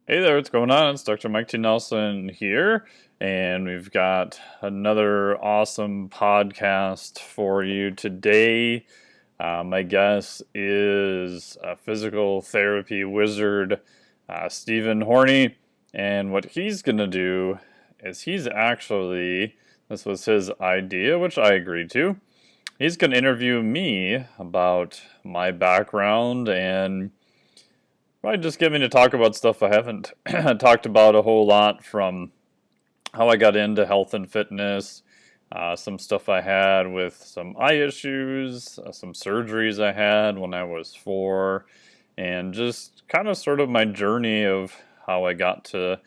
Hey there, what's going on? It's Dr. Mike T. Nelson here, and we've got another awesome podcast for you today. My guest is a physical therapy wizard, Stephen Horney, and what he's going to do is this was his idea, which I agreed to. He's going to interview me about my background and probably just get me to talk about stuff I haven't talked about a whole lot, from how I got into health and fitness, some stuff I had with some eye issues, some surgeries I had when I was 4, and just kind of sort of my journey of how I got to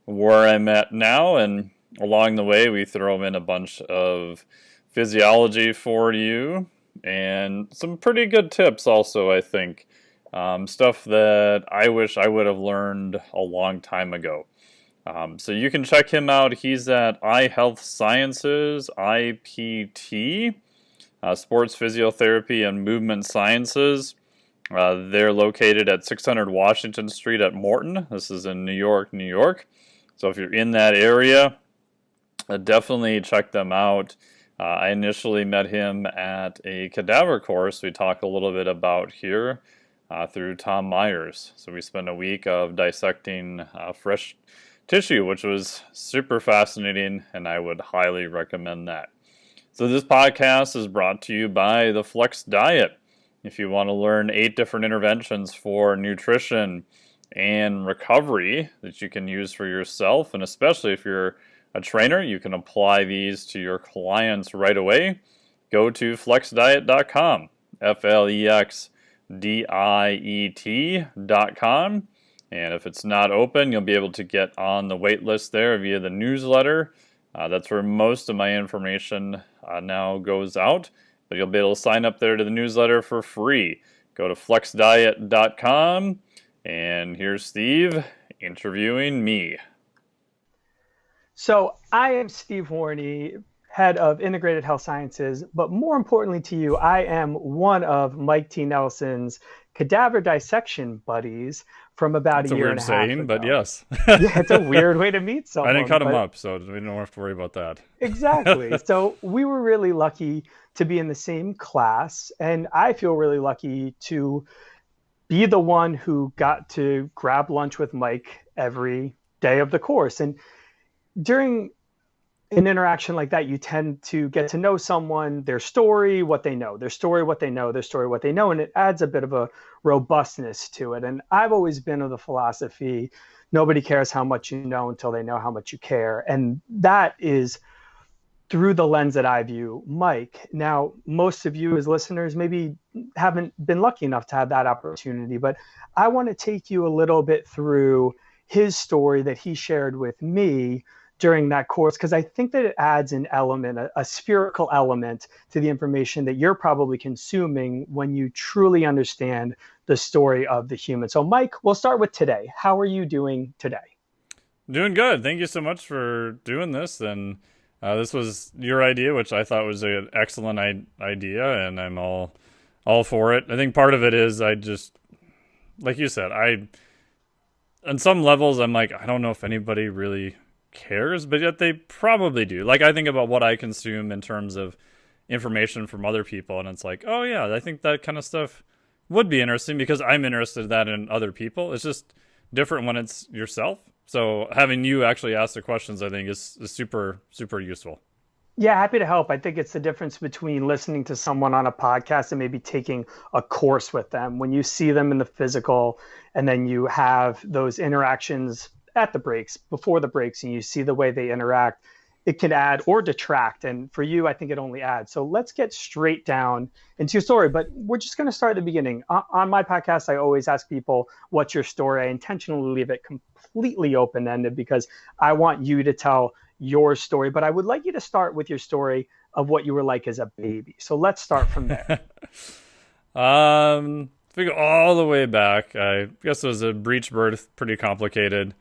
where I'm at now. And along the way, we throw in a bunch of physiology for you and some pretty good tips also, I think. Stuff that I wish I would have learned a long time ago. So you can check him out. He's at Eye Health Sciences, IPT, Sports Physiotherapy and Movement Sciences. They're located at 600 Washington Street at Morton. This is in New York, New York. So if you're in that area, definitely check them out. I initially met him at a cadaver course we talk a little bit about here. Through Tom Myers. So we spent a week of dissecting fresh tissue, which was super fascinating, and I would highly recommend that. So this podcast is brought to you by the Flex Diet. If you want to learn 8 different interventions for nutrition and recovery that you can use for yourself, and especially if you're a trainer, you can apply these to your clients right away. Go to flexdiet.com, FLEXDIET.com. And if it's not open, you'll be able to get on the wait list there via the newsletter. That's where most of my information now goes out. But you'll be able to sign up there to the newsletter for free. Go to flexdiet.com. And here's Steve interviewing me. So I am Steve Horney, head of Integrated Health Sciences, but more importantly to you, I am one of Mike T. Nelson's cadaver dissection buddies from about It's a a year weird and a half saying, but ago. yes. Yeah, it's a weird way to meet I didn't cut someone, him but up, so we don't have to worry about that. exactly. So we were really lucky to be in the same class, and I feel really lucky to be the one who got to grab lunch with Mike every day of the course. And during an interaction like that, you tend to get to know someone, their story, what they know, their story, what they know, their story, what they know, and it adds a bit of a robustness to it. And I've always been of the philosophy, nobody cares how much you know until they know how much you care. And that is through the lens that I view Mike. Now, most of you as listeners maybe haven't been lucky enough to have that opportunity, but I want to take you a little bit through his story that he shared with me during that course, because I think that it adds an element, a spherical element to the information that you're probably consuming when you truly understand the story of the human. So Mike, we'll start with today. How are you doing today? Doing good. Thank you so much for doing this. And this was your idea, which I thought was an excellent idea, and I'm all for it. I think part of it is I just, like you said, on some levels, I'm like, I don't know if anybody really cares, but yet they probably do. Like, I think about what I consume in terms of information from other people, and it's like, oh yeah, I think that kind of stuff would be interesting because I'm interested in that in other people. It's just different when it's yourself. So having you actually ask the questions, I think is super, super useful. Yeah, happy to help. I think it's the difference between listening to someone on a podcast and maybe taking a course with them. When you see them in the physical and then you have those interactions at the breaks, before the breaks, and you see the way they interact, it can add or detract. And for you, I think it only adds. So let's get straight down into your story. But we're just going to start at the beginning. On my podcast, I always ask people, what's your story? I intentionally leave it completely open-ended because I want you to tell your story. But I would like you to start with your story of what you were like as a baby. So let's start from there. If we go all the way back, I guess it was a breech birth, pretty complicated.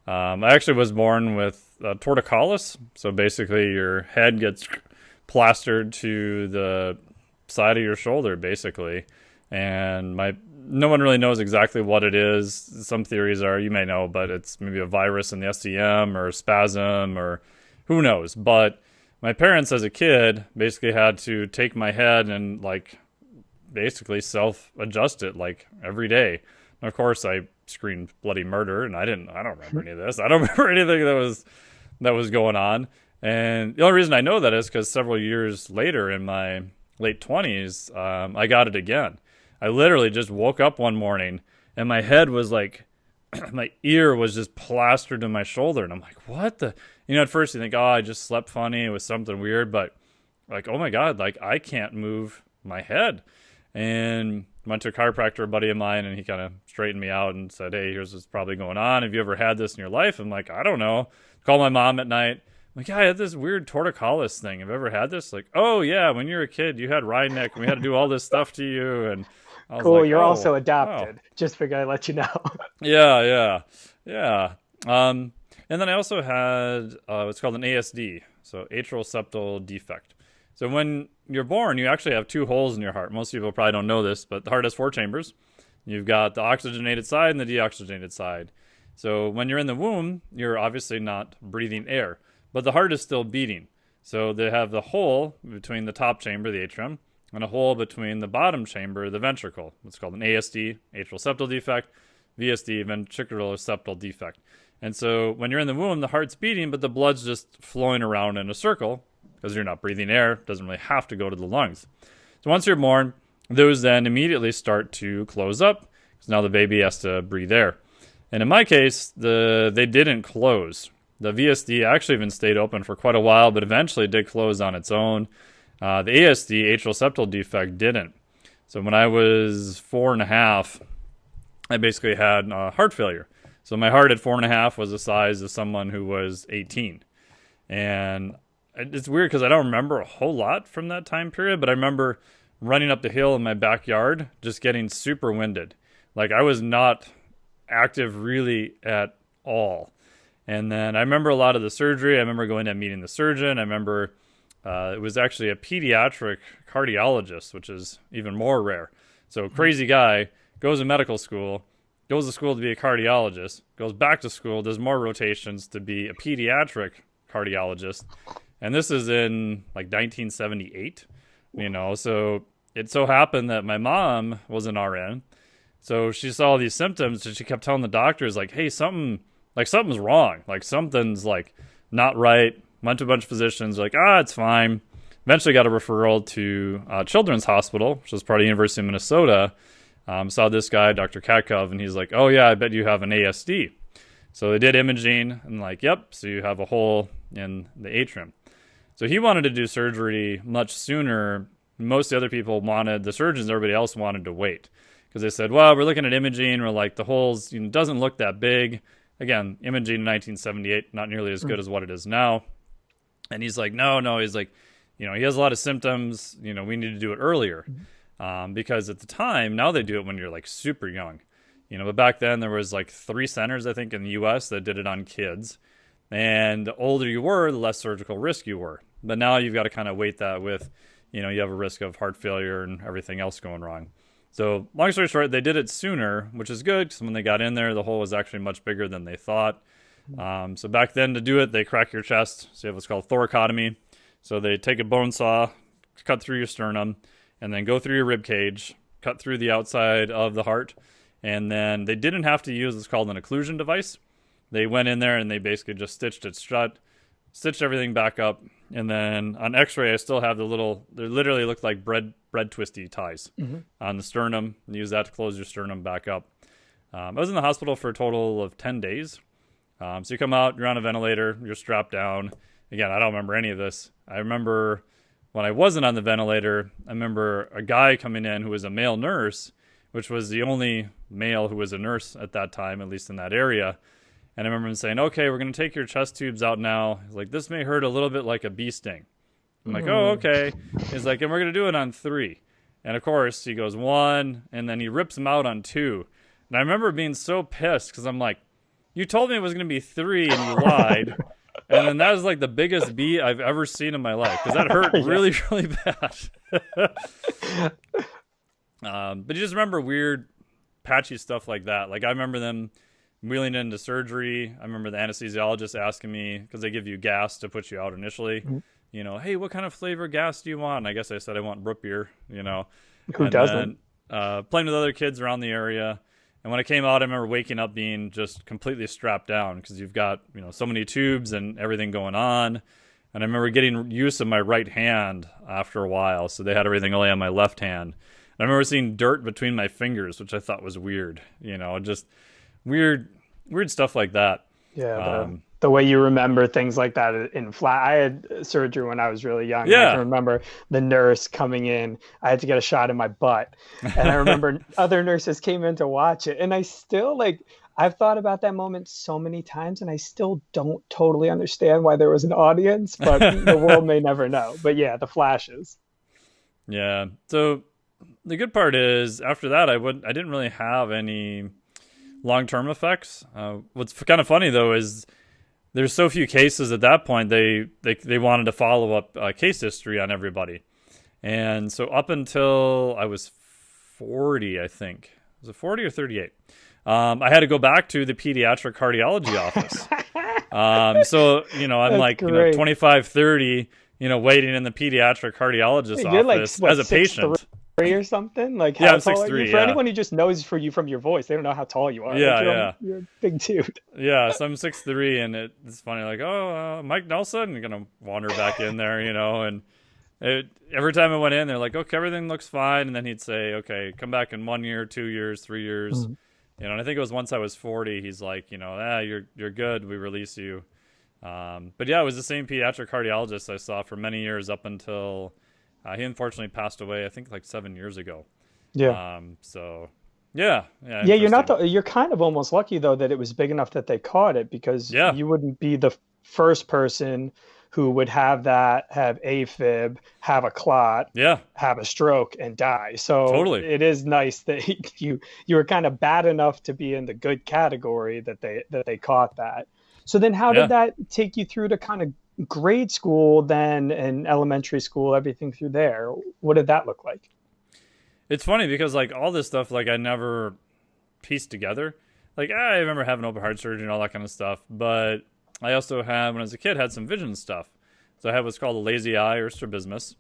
I actually was born with torticollis, so basically your head gets plastered to the side of your shoulder, basically. and no one really knows exactly what it is. Some theories are, you may know, but it's maybe a virus in the SCM or spasm or who knows. But my parents as a kid basically had to take my head and like basically self-adjust it like every day. And of course I screamed bloody murder, and I don't remember any of this. I don't remember anything that was going on. And the only reason I know that is because several years later in my late 20s, I got it again. I literally just woke up one morning and my head was like, my ear was just plastered to my shoulder. And I'm like, what the? At first you think, oh, I just slept funny. It was something weird. But like, oh my God, like I can't move my head. And went to a chiropractor, a buddy of mine, and he kind of straightened me out and said, hey, here's what's probably going on. Have you ever had this in your life? I'm like, I don't know. Call my mom at night. I'm like, yeah, I had this weird torticollis thing. Have you ever had this? Like, oh yeah, when you were a kid, you had Rhineck, and we had to do all this stuff to you. And I was Cool. like, You're oh, also adopted. wow. Just figured I'd let you know. Yeah. And then I also had what's called an ASD, so atrial septal defect. So when you're born, you actually have two holes in your heart. Most people probably don't know this, but the heart has four chambers. You've got the oxygenated side and the deoxygenated side. So when you're in the womb, you're obviously not breathing air, but the heart is still beating. So they have the hole between the top chamber, the atrium, and a hole between the bottom chamber, the ventricle. It's called an ASD, atrial septal defect, VSD, ventricular septal defect. And so when you're in the womb, the heart's beating, but the blood's just flowing around in a circle because you're not breathing air. It doesn't really have to go to the lungs. So once you're born, those then immediately start to close up because now the baby has to breathe air. And in my case, they didn't close. The VSD actually even stayed open for quite a while, but eventually did close on its own. The ASD, atrial septal defect, didn't. So when I was 4.5, I basically had heart failure. So my heart at 4.5 was the size of someone who was 18. And it's weird because I don't remember a whole lot from that time period, but I remember running up the hill in my backyard, just getting super winded. Like I was not active really at all. And then I remember a lot of the surgery. I remember going and meeting the surgeon. I remember it was actually a pediatric cardiologist, which is even more rare. So crazy guy, goes to medical school, goes to school to be a cardiologist, goes back to school, does more rotations to be a pediatric cardiologist. And this is in like 1978, so it so happened that my mom was an RN. So she saw these symptoms and she kept telling the doctors like, hey, something's wrong. Like something's like not right. Went to a bunch of physicians like, it's fine. Eventually got a referral to Children's Hospital, which was part of the University of Minnesota. Saw this guy, Dr. Katkov, and he's like, oh yeah, I bet you have an ASD. So they did imaging and like, yep, so you have a hole in the atrium. So he wanted to do surgery much sooner. Most of the other people wanted, the surgeons, everybody else wanted to wait. Because they said, well, we're looking at imaging. We're like, the holes doesn't look that big. Again, imaging in 1978, not nearly as good as what it is now. And he's like, no. He's like, he has a lot of symptoms. We need to do it earlier. Because at the time, now they do it when you're like super young. But back then there was like 3 centers, I think, in the U.S. that did it on kids. And the older you were, the less surgical risk you were. But now you've got to kind of weight that with, you have a risk of heart failure and everything else going wrong. So long story short, they did it sooner, which is good because when they got in there, the hole was actually much bigger than they thought. So back then to do it, they crack your chest. So you have what's called thoracotomy. So they take a bone saw, cut through your sternum, and then go through your rib cage, cut through the outside of the heart. And then they didn't have to use what's called an occlusion device. They went in there and they basically just stitched it shut, stitched everything back up. And then on x-ray, I still have they literally look like bread twisty ties on the sternum, and use that to close your sternum back up. I was in the hospital for a total of 10 days. So you come out, you're on a ventilator, you're strapped down. Again, I don't remember any of this. I remember when I wasn't on the ventilator, I remember a guy coming in who was a male nurse, which was the only male who was a nurse at that time, at least in that area. And I remember him saying, okay, we're going to take your chest tubes out now. He's like, this may hurt a little bit like a bee sting. I'm like, oh, okay. He's like, and we're going to do it on 3. And of course, he goes 1, and then he rips them out on 2. And I remember being so pissed because I'm like, you told me it was going to be 3 and you lied. And then that was like the biggest bee I've ever seen in my life because that hurt really, really bad. But you just remember weird, patchy stuff like that. Like I remember them wheeling into surgery. I remember the anesthesiologist asking me, because they give you gas to put you out initially, Mhm. hey, what kind of flavor gas do you want? And I guess I said I want root beer. Who And doesn't? then playing with other kids around the area. And when I came out, I remember waking up being just completely strapped down because you've got, so many tubes and everything going on. And I remember getting used to my right hand after a while. So they had everything only on my left hand. And I remember seeing dirt between my fingers, which I thought was weird, just weird stuff like that. Yeah, Um, the way you remember things like that in flat. I had surgery when I was really young, and I can yeah. remember the nurse coming in. I had to get a shot in my butt, and I remember other nurses came in to watch it, and I still like. I've thought about that moment so many times, and I still don't totally understand why there was an audience, but the world may never know. But yeah, the flashes. Yeah. So the good part is after that, I didn't really have any long-term effects. What's kind of funny though is there's so few cases at that point. They wanted to follow up case history on everybody, and so up until I was 40, I think was it 40 or 38. I had to go back to the pediatric cardiology office. So I'm That's like great. 25, 30, waiting in the pediatric cardiologist You're like office what, as a 6'3" patient. or something? Like Yeah, how I'm tall are you? 6'3", For yeah. anyone who just knows for you from your voice, they don't know how tall you are. Like Yeah, yeah. you're a big dude. Yeah, so I'm 6'3", and it's funny, like, Mike Nelson, you're gonna wander back in there, and every time I went in, they're like, okay, everything looks fine, and then he'd say, okay, come back in 1 year, 2 years, 3 years, Mhm. and I think it was once I was 40, he's like, you're good, we release you. But yeah, it was the same pediatric cardiologist I saw for many years up until he unfortunately passed away, I think like 7 years ago. Yeah. So yeah, Yeah, you're not interesting. you're kind of almost lucky though that it was big enough that they caught it because Yeah, you wouldn't be the first person who would have that, have AFib, have a clot, yeah, have a stroke and die. So totally. it is nice that you were kind of bad enough to be in the good category that they caught that. So then how did Yeah. that take you through to kind of grade school then and elementary school, everything through there? What did that look like? It's funny because like all this stuff, like I never pieced together. Like I remember having open heart surgery and all that kind of stuff, but I also had, when I was a kid, had some vision stuff. So I had what's called a lazy eye or strabismus,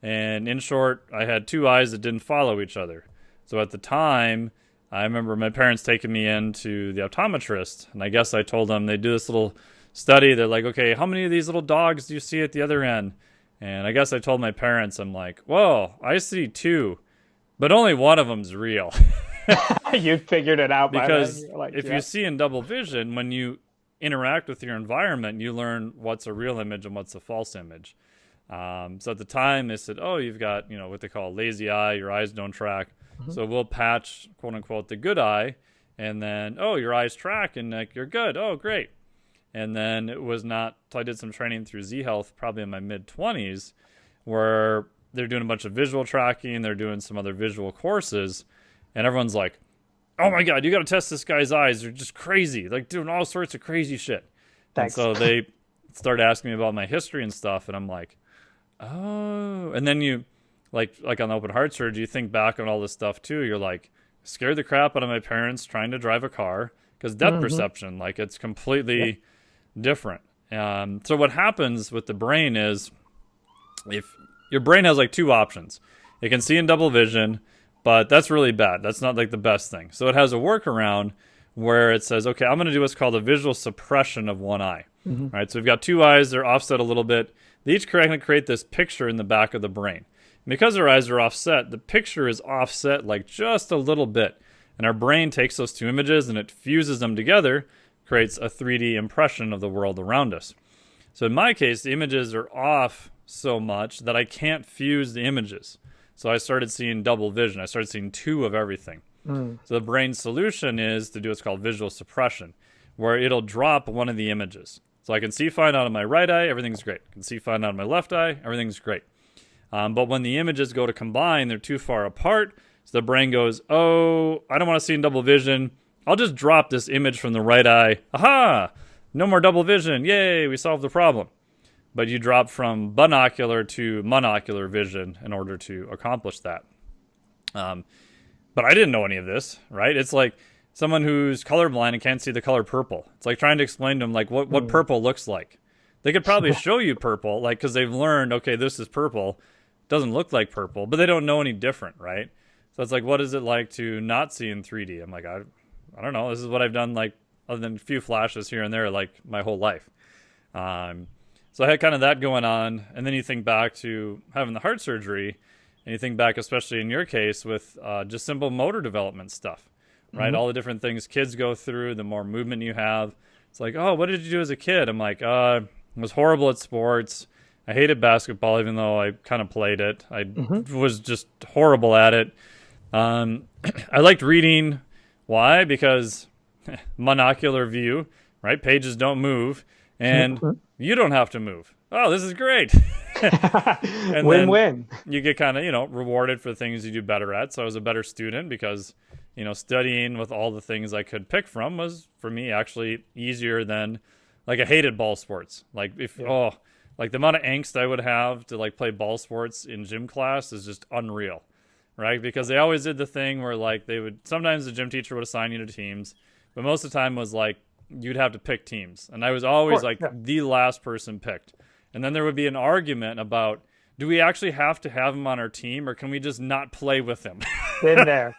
and in short, I had two eyes that didn't follow each other. So at the time, I remember my parents taking me into the optometrist, and I guess I told them they do this little study. They're like, okay, how many of these little dogs do you see at the other end? And I guess I told my parents, I'm like, whoa, I see two, but only one of them's real. You figured it out by then. Because You're like, if yeah. you see in double vision, when you interact with your environment, you learn what's a real image and what's a false image. So at the time, they said, oh, you've got, what they call a lazy eye, your eyes don't track. Mhm. So we'll patch, quote unquote, the good eye. And then, oh, your eyes track and like, you're good. Oh, great. And then it was not, so I did some training through Z Health probably in my mid 20s where they're doing a bunch of visual tracking. They're doing some other visual courses. And everyone's like, oh my God, you got to test this guy's eyes. They're just crazy, like doing all sorts of crazy shit. And Thanks. so they started asking me about my history and stuff. And I'm like, oh. And then you, like on the open heart surgery, you think back on all this stuff too. You're like, scared the crap out of my parents trying to drive a car because depth Hmm. perception, like it's completely Yeah. different. So what happens with the brain is if your brain has like two options, it can see in double vision, but that's really bad. That's not like the best thing. So it has a workaround where it says, okay, I'm going to do what's called a visual suppression of one eye. Hmm. All right, so we've got two eyes, they're offset a little bit. They each create this picture in the back of the brain. And because our eyes are offset, the picture is offset like just a little bit. And our brain takes those two images and it fuses them together, creates a 3D impression of the world around us. So in my case, the images are off so much that I can't fuse the images. So I started seeing double vision. I started seeing two of everything. Mm. So the brain's solution is to do what's called visual suppression, where it'll drop one of the images. So I can see fine out of my right eye, everything's great. I can see fine out of my left eye, everything's great. But when the images go to combine, they're too far apart. So the brain goes, oh, I don't want to see in double vision. I'll just drop this image from the right eye. Aha! No more double vision. Yay, we solved the problem. But you drop from binocular to monocular vision in order to accomplish that. But I didn't know any of this, right? It's like someone who's colorblind and can't see the color purple. It's like trying to explain to them like what Mm. purple looks like. They could probably show you purple, like because they've learned, okay, this is purple. Doesn't look like purple, but they don't know any different, right? So it's like, what is it like to not see in 3D? I'm like, I don't know. This is what I've done, like other than a few flashes here and there, like my whole life. Um, so I had kind of that going on, and then you think back to having the heart surgery, and you think back, especially in your case, with just simple motor development stuff, right? Mhm. All the different things kids go through, the more movement you have. It's like, oh, what did you do as a kid? I'm like, I was horrible at sports. I hated basketball, even though I kind of played it. I Mhm. was just horrible at it. I liked reading. Why? Because monocular view, right? Pages don't move, and Mhm. you don't have to move. Oh, this is great. And then Win-win. you get kind of, rewarded for things you do better at. So I was a better student because, studying with all the things I could pick from was for me actually easier than like I hated ball sports. Like Yeah. like the amount of angst I would have to like play ball sports in gym class is just unreal, right? Because they always did the thing where like they would sometimes the gym teacher would assign you to teams, but most of the time was like you'd have to pick teams, and I was always Or like yeah. the last person picked, and then there would be an argument about do we actually have to have him on our team or can we just not play with him? Been there,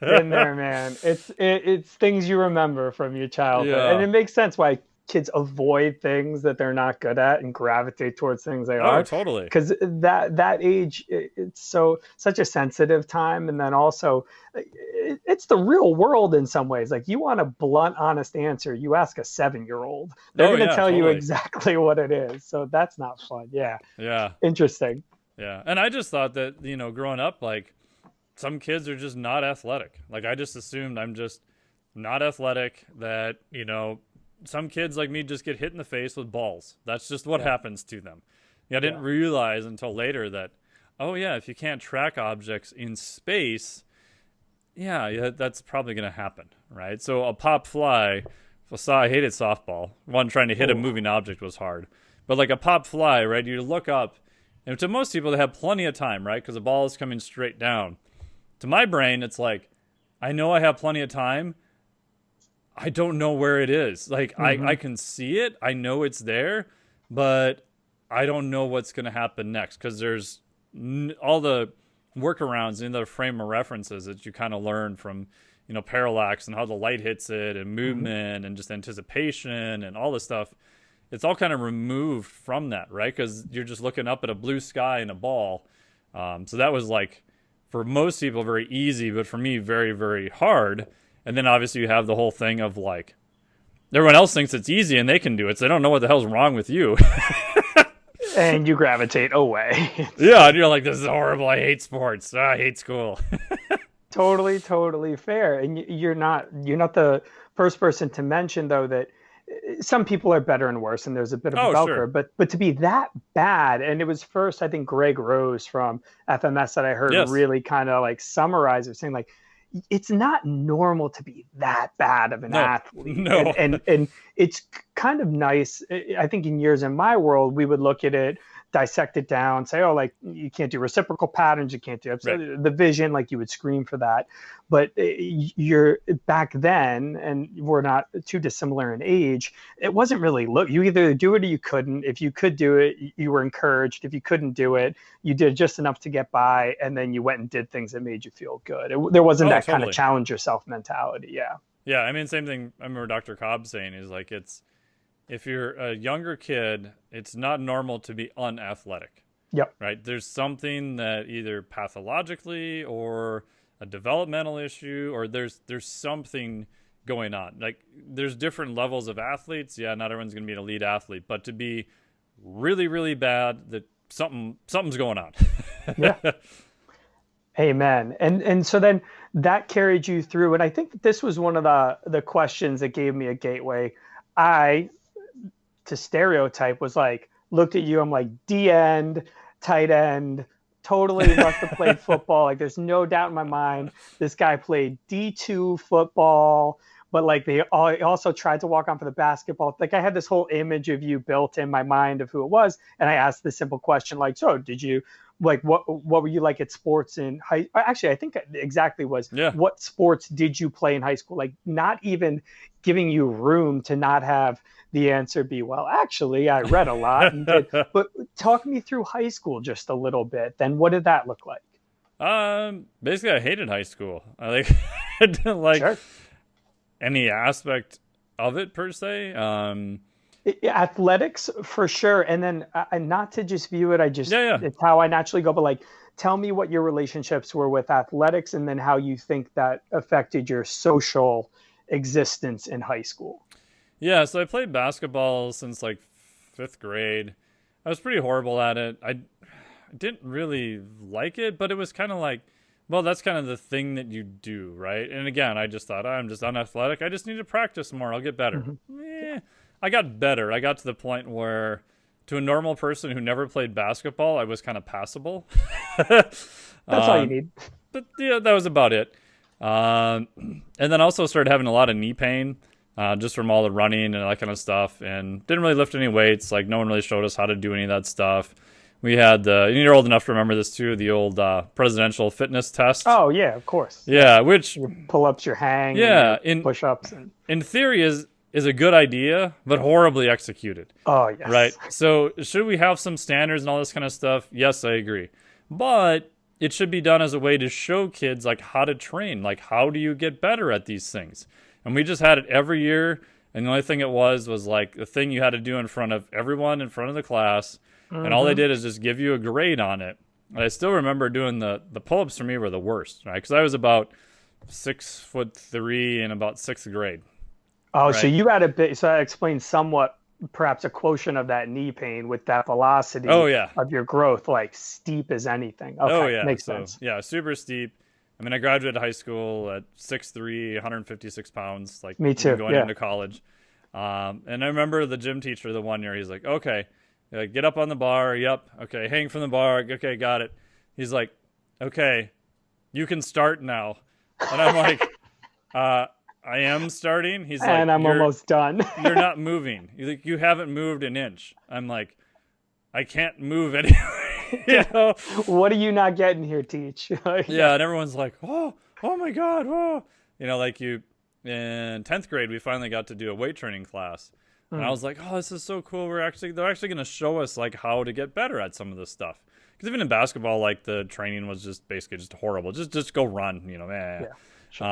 man. It's things you remember from your childhood, and Yeah. it makes sense why kids avoid things that they're not good at and gravitate towards things they Oh, are, totally. because that age, it's such a sensitive time, and then also it's the real world in some ways. Like you want a blunt, honest answer, you ask a 7-year-old, they're Oh, going to yeah, tell you totally. exactly what it is. So that's not fun. Yeah, Yeah. interesting. Yeah. And I just thought that, growing up, like some kids are just not athletic. Like I just assumed I'm just not athletic, that, some kids like me just get hit in the face with balls. That's just what Yeah, happens to them. Yeah, I didn't yeah. realize until later that, oh, yeah, if you can't track objects in space, yeah, that's probably going to happen, right? So a pop fly, I hated softball. One, trying to hit a Oh, moving object was hard. But like a pop fly, right, you look up, and to most people, they have plenty of time, right? Because the ball is coming straight down. To my brain, it's like, I know I have plenty of time. I don't know where it is. Like, I hmm. can see it. I know it's there, but I don't know what's going to happen next because there's all the workarounds in the frame of references that you kind of learn from, parallax and how the light hits it and Hmm. movement and just anticipation and all this stuff. It's all kind of removed from that, right? Because you're just looking up at a blue sky and a ball. So that was like, for most people, very easy, but for me, very, very hard. And then obviously you have the whole thing of like, everyone else thinks it's easy and they can do it, so they don't know what the hell's wrong with you. And you gravitate away. Yeah, and you're like, this is horrible. I hate sports. I hate school. Totally, totally fair. And you're not the first person to mention though that some people are better and worse, and there's a bit of a Oh, bell sure. curve. But to be that bad, and it was first I think Greg Rose from FMS that I heard Yes. really kind of like summarize it, saying like it's not normal to be that bad of an No. athlete, and No. and it's kind of nice. I think in years in my world we would look at it, dissect it down, say, oh, like you can't do reciprocal patterns, you can't do Right. the vision, like you would scream for that. But you're back then, and we're not too dissimilar in age. It wasn't really look. You either do it or you couldn't. If you could do it, you were encouraged. If you couldn't do it, you did just enough to get by, and then you went and did things that made you feel good. There wasn't Oh, that kind of totally. challenge yourself mentality. Yeah. Yeah, I mean, same thing. I remember Dr. Cobb saying is like, it's if you're a younger kid, it's not normal to be unathletic, Yep. right? There's something that either pathologically or a developmental issue, or there's something going on. Like there's different levels of athletes. Yeah, not everyone's going to be an elite athlete, but to be really really bad, that something's going on. Yeah. Amen. And so then that carried you through. And I think this was one of the questions that gave me a gateway. I, to stereotype, was like, looked at you, I'm like, D end, tight end, totally must have played football. Like there's no doubt in my mind this guy played D2 football, but like they also tried to walk on for the basketball. Like I had this whole image of you built in my mind of who it was. And I asked the simple question, like, so did you like what were you like at sports in high? Actually, I think exactly was Yeah. what sports did you play in high school? Like not even giving you room to not have the answer be, well, actually, I read a lot and did. But talk me through high school just a little bit. Then what did that look like? Basically, I hated high school. I like, I didn't like Sure. any aspect of it per se. Athletics for sure, and then not to just view it, I just Yeah, yeah. it's how I naturally go, but like tell me what your relationships were with athletics and then how you think that affected your social existence in high school. Yeah, so I played basketball since like fifth grade. I was pretty horrible at it. I didn't really like it, but it was kind of like, well, that's kind of the thing that you do, right? And again, I just thought, I'm just unathletic. I just need to practice more. I'll get better. Hmm. I got better. I got to the point where, to a normal person who never played basketball, I was kind of passable. That's all you um, need. but yeah, that was about it. And then also started having a lot of knee pain, just from all the running and that kind of stuff. And didn't really lift any weights. Like no one really showed us how to do any of that stuff. We had you're old enough to remember this too, the old presidential fitness test. Oh yeah, of course. Yeah, which Your pull-ups, your hang, yeah, and your push-ups, and in theory is a good idea, but horribly executed. oh yes, Right. So should we have some standards and all this kind of stuff? Yes, I agree. But it should be done as a way to show kids like how to train, like how do you get better at these things? And we just had it every year, and the only thing it was like the thing you had to do in front of everyone in front of the class, and all they did is just give you a grade on it. And I still remember doing the pull-ups for me were the worst, right? Because I was about 6'3" in about sixth grade. Oh, so Right. you had a bit. So that explains somewhat, perhaps a quotient of that knee pain with that velocity Oh yeah. of your growth, like steep as anything. Oh Okay, yeah. makes So sense. yeah, super steep. I mean, I graduated high school at 6'3", 156 pounds, like Me even too. going Yeah. into college. And I remember the gym teacher the one year, he's like, okay, get up on the bar. Yep. Okay. Hang from the bar. Okay. Got it. He's like, okay, you can start now. And I'm like, I am starting. He's like, And I'm almost done. you're not moving. He's like, you haven't moved an inch. I'm like, I can't move anyway. you know? What are you not getting here, Teach? Yeah, and everyone's like, oh my God, whoa. Like you, in 10th grade, we finally got to do a weight training class. And I was like, oh, this is so cool. They're actually going to show us like how to get better at some of this stuff. Because even in basketball, like the training was just basically just horrible. Just go run, Yeah. Sure.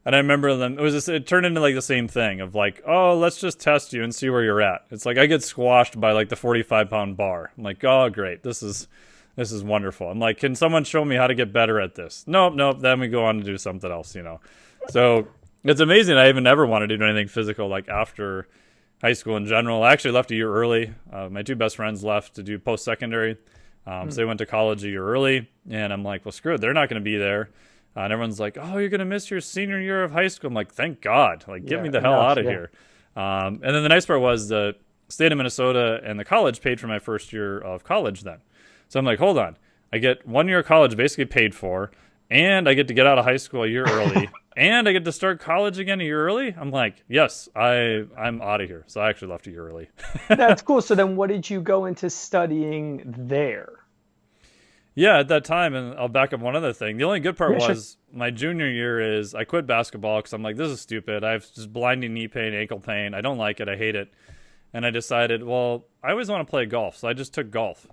And I remember them. It turned into like the same thing of like, oh, let's just test you and see where you're at. It's like I get squashed by like the 45-pound bar. I'm like, oh, great, this is wonderful. I'm like, can someone show me how to get better at this? Nope. Then we go on to do something else. So it's amazing. I even ever wanted to do anything physical like after high school in general. I actually left a year early. My two best friends left to do post-secondary. So they went to college a year early, and I'm like, well, screw it. They're not going to be there. And everyone's like, oh, you're going to miss your senior year of high school. I'm like, thank God. Like, get me the hell out of here. And then the nice part was the state of Minnesota and the college paid for my first year of college then. So I'm like, hold on. I get 1 year of college basically paid for, and I get to get out of high school a year early, and I get to start college again a year early. I'm like, yes, I'm out of here. So I actually left a year early. That's cool. So then what did you go into studying there? Yeah, at that time, and I'll back up one other thing. The only good part Yeah, sure. was my junior year is I quit basketball because I'm like, this is stupid. I have just blinding knee pain, ankle pain. I don't like it. I hate it. And I decided, well, I always want to play golf. So I just took golf,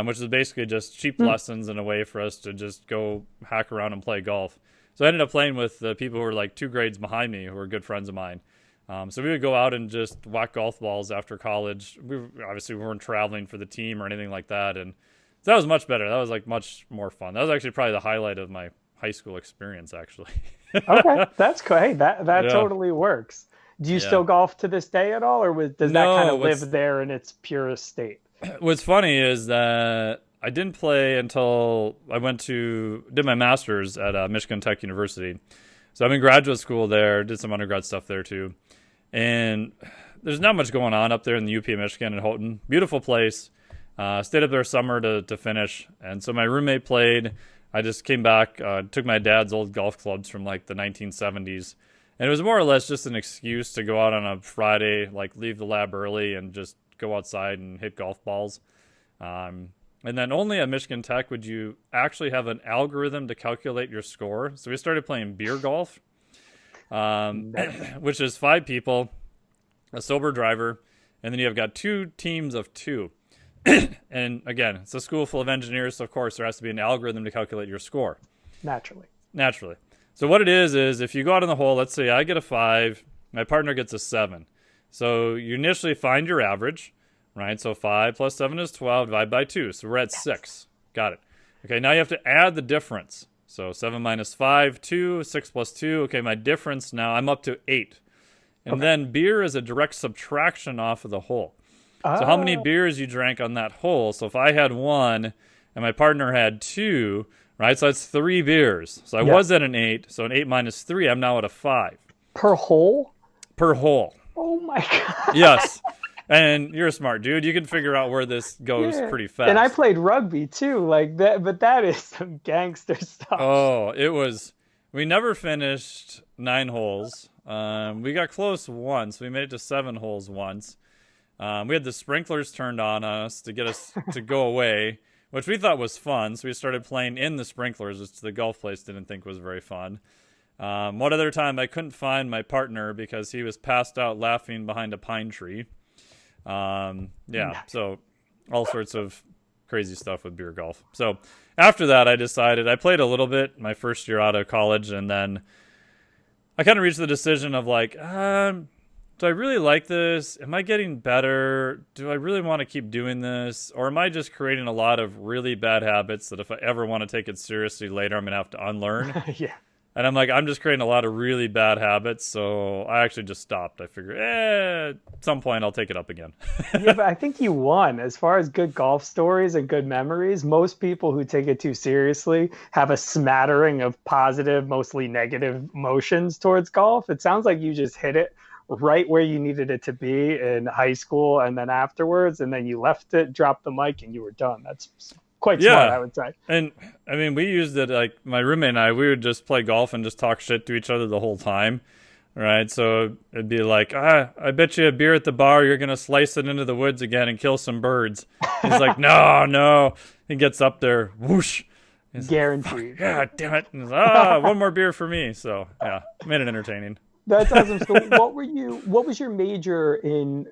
which is basically just cheap lessons in a way for us to just go hack around and play golf. So I ended up playing with the people who were like 2 grades behind me who were good friends of mine. So we would go out and just whack golf balls after college. We weren't traveling for the team or anything like that. And so that was much better. That was like much more fun. That was actually probably the highlight of my high school experience, actually. Okay, that's cool. Hey, that Yeah. totally works. Do you Yeah. still golf to this day at all, or does that No, kind of live there in its purest state? What's funny is that I didn't play until I did my master's at Michigan Tech University. So I'm in graduate school there, did some undergrad stuff there too. And there's not much going on up there in the UP of Michigan in Houghton. Beautiful place. Stayed up there summer to finish. And so my roommate played. I just came back, took my dad's old golf clubs from like the 1970s. And it was more or less just an excuse to go out on a Friday, like leave the lab early and just go outside and hit golf balls. And then only at Michigan Tech would you actually have an algorithm to calculate your score. So we started playing beer golf, Nice. which is 5 people, a sober driver, and then you have got 2 teams of 2. And again, it's a school full of engineers, so of course there has to be an algorithm to calculate your score. Naturally. So what it is if you go out on the hole, let's say I get a 5, my partner gets a 7. So you initially find your average, right? So 5 plus 7 is 12, divide by 2. So we're at 6. Got it. Okay, now you have to add the difference. So 7 minus 5, 2, 6 plus 2. Okay, my difference now, I'm up to 8. And then beer is a direct subtraction off of the hole. So how many beers you drank on that hole? So if I had 1 and my partner had 2, right? So that's 3 beers. So I was at an 8. So an 8 minus 3, I'm now at a 5. Per hole? Per hole. Oh my God. Yes. And you're a smart dude. You can figure out where this goes pretty fast. And I played rugby too, like that. But that is some gangster stuff. Oh, it was. We never finished 9 holes. We got close once. We made it to 7 holes once. We had the sprinklers turned on us to get us to go away, which we thought was fun. So we started playing in the sprinklers, which the golf place didn't think was very fun. One other time I couldn't find my partner because he was passed out laughing behind a pine tree. So all sorts of crazy stuff with beer golf. So after that, I decided I played a little bit my first year out of college, and then I kind of reached the decision of like, do I really like this? Am I getting better? Do I really want to keep doing this? Or am I just creating a lot of really bad habits that if I ever want to take it seriously later, I'm going to have to unlearn? Yeah. And I'm like, I'm just creating a lot of really bad habits. So I actually just stopped. I figured, at some point I'll take it up again. Yeah, but I think you won. As far as good golf stories and good memories, most people who take it too seriously have a smattering of positive, mostly negative emotions towards golf. It sounds like you just hit it right where you needed it to be in high school and then afterwards, and then you left it, dropped the mic, and you were done. That's quite smart, I would say. And I mean, we used it, like my roommate and I, we would just play golf and just talk shit to each other the whole time. Right. So it'd be like, I bet you a beer at the bar, you're going to slice it into the woods again and kill some birds. He's like, no. He gets up there, whoosh. He's guaranteed. Like, yeah, damn it. And one more beer for me. So yeah, made it entertaining. That's awesome. So what was your major in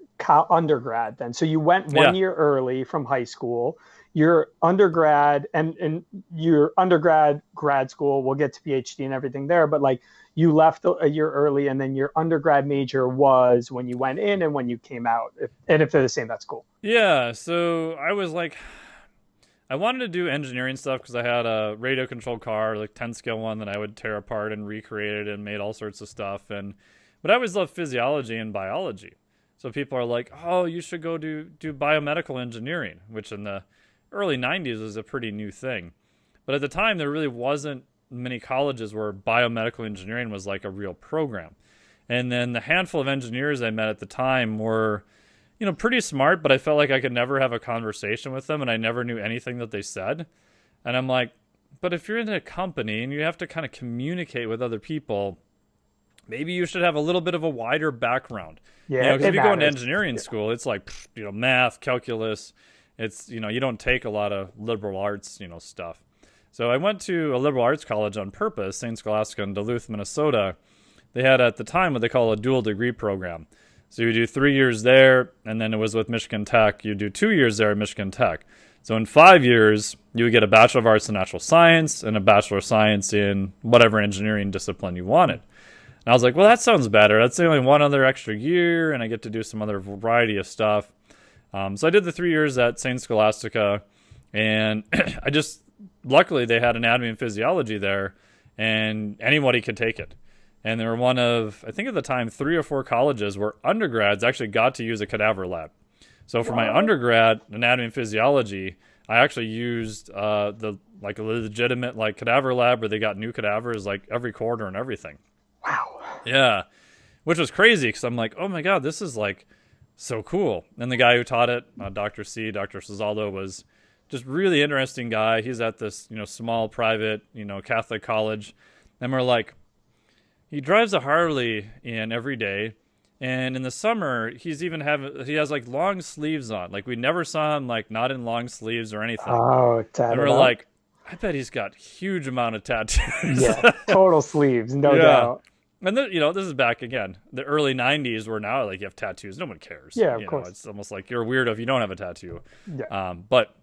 undergrad then? So you went 1 year early from high school. Your undergrad and your undergrad, grad school, we'll get to PhD and everything there, but like you left a year early, and then your undergrad major was when you went in and when you came out. If they're the same, that's cool. Yeah. So I was like, I wanted to do engineering stuff because I had a radio controlled car, like 10 scale one that I would tear apart and recreate it and made all sorts of stuff. But I always loved physiology and biology. So people are like, oh, you should go do biomedical engineering, which in the early 90s was a pretty new thing. But at the time, there really wasn't many colleges where biomedical engineering was like a real program. And then the handful of engineers I met at the time were, pretty smart, but I felt like I could never have a conversation with them, and I never knew anything that they said. And I'm like, but if you're in a company and you have to kind of communicate with other people, maybe you should have a little bit of a wider background. Yeah, because if you go into engineering school, it's like, math, calculus. It's, you don't take a lot of liberal arts, stuff. So I went to a liberal arts college on purpose, St. Scholastica in Duluth, Minnesota. They had at the time what they call a dual degree program. So you do 3 years there, and then it was with Michigan Tech. You do 2 years there at Michigan Tech. So in 5 years, you would get a Bachelor of Arts in Natural Science and a Bachelor of Science in whatever engineering discipline you wanted. And I was like, well, that sounds better. That's only one other extra year, and I get to do some other variety of stuff. So I did the 3 years at St. Scholastica, and luckily they had anatomy and physiology there, and anybody could take it. And they were one of, I think at the time, 3 or 4 colleges where undergrads actually got to use a cadaver lab. So for my undergrad, anatomy and physiology, I actually used a legitimate cadaver lab where they got new cadavers every quarter and everything. Wow. Yeah, which was crazy because I'm like, oh my God, this is so cool. And the guy who taught it, Dr. Cisaldo, was just really interesting guy. He's at this, small private, Catholic college. And we're like, he drives a Harley in every day, And in the summer, he has like long sleeves on. Like we never saw him like not in long sleeves or anything. Oh, And tatted we're up. like, I bet he's got huge amount of tattoos. Yeah, total sleeves, no Yeah. doubt. And then, this is back again, the early 90s where now like you have tattoos, no one cares. Yeah, of course. It's almost like you're a weirdo if you don't have a tattoo. Yeah. But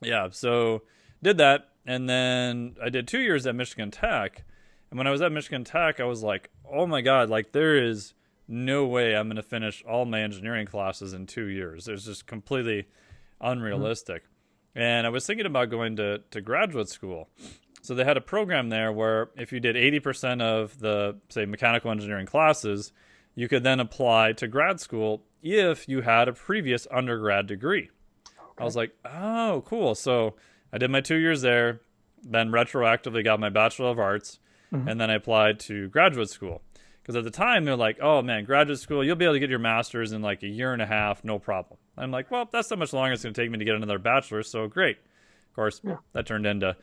yeah, so did that. And then I did 2 years at Michigan Tech. And when I was at Michigan Tech, I was like, oh my God, like there is no way I'm going to finish all my engineering classes in 2 years. It's just completely unrealistic. And I was thinking about going to graduate school. So they had a program there where if you did 80% of the, say, mechanical engineering classes, you could then apply to grad school if you had a previous undergrad degree. Okay. I was like, oh, cool. So I did my 2 years there, then retroactively got my Bachelor of Arts, and then I applied to graduate school. Because at the time, they're like, oh, man, graduate school, you'll be able to get your master's in like a year and a half, no problem. I'm like, well, that's not much longer it's going to take me to get another bachelor's, so great. Of course, that turned into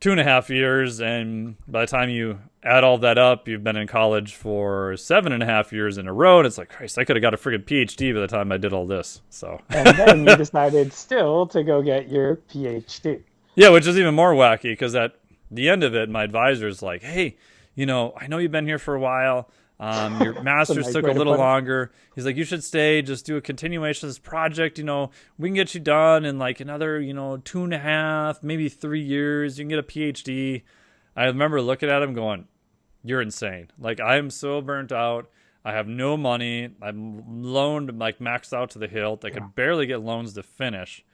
2.5 years, and by the time you add all that up, you've been in college for 7.5 years in a row, and it's like, Christ, I could have got a friggin' PhD by the time I did all this. So, and then you decided still to go get your PhD. Yeah, which is even more wacky, because at the end of it, my advisor's like, hey, I know you've been here for a while. Your master's took a little longer. He's like, you should stay, just do a continuation of this project. We can get you done in like another, 2.5, maybe 3 years. You can get a PhD. I remember looking at him going, you're insane. Like, I'm so burnt out. I have no money. I'm loaned, like maxed out to the hilt. I could barely get loans to finish.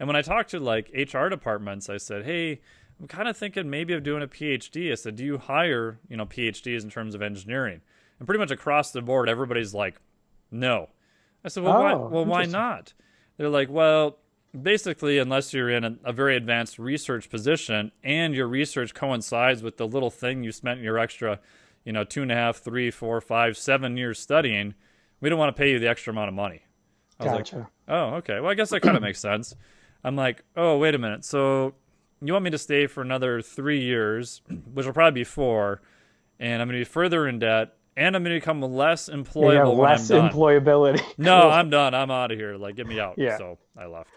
And when I talked to like HR departments, I said, hey, I'm kind of thinking maybe of doing a PhD. I said, do you hire, PhDs in terms of engineering? And pretty much across the board, everybody's like, no. I said, why not? They're like, well, basically, unless you're in a very advanced research position and your research coincides with the little thing you spent your extra, 2.5, 3, 4, 5, 7 years studying, we don't want to pay you the extra amount of money. I was like, oh, okay. Well, I guess that kind of makes sense. I'm like, oh, wait a minute. So you want me to stay for another 3 years, which will probably be 4, and I'm going to be further in debt, and I'm going to become less employable when I'm done. Less employability. No, cool. I'm done. I'm out of here. Like, get me out. Yeah. So I left.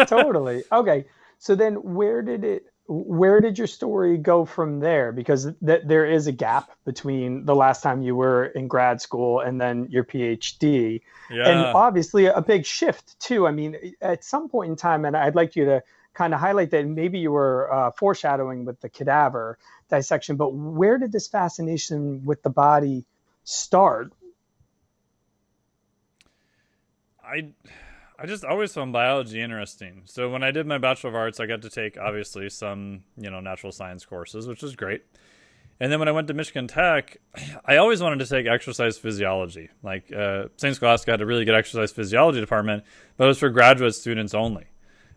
Totally. Okay. So then where did your story go from there? Because there is a gap between the last time you were in grad school and then your PhD. Yeah. And obviously a big shift too. I mean, at some point in time, and I'd like you to kind of highlight that maybe you were foreshadowing with the cadaver dissection, but where did this fascination with the body start? I just always found biology interesting. So when I did my Bachelor of Arts, I got to take obviously some, natural science courses, which was great. And then when I went to Michigan Tech, I always wanted to take exercise physiology. Like St. Scholastica had a really good exercise physiology department, but it was for graduate students only.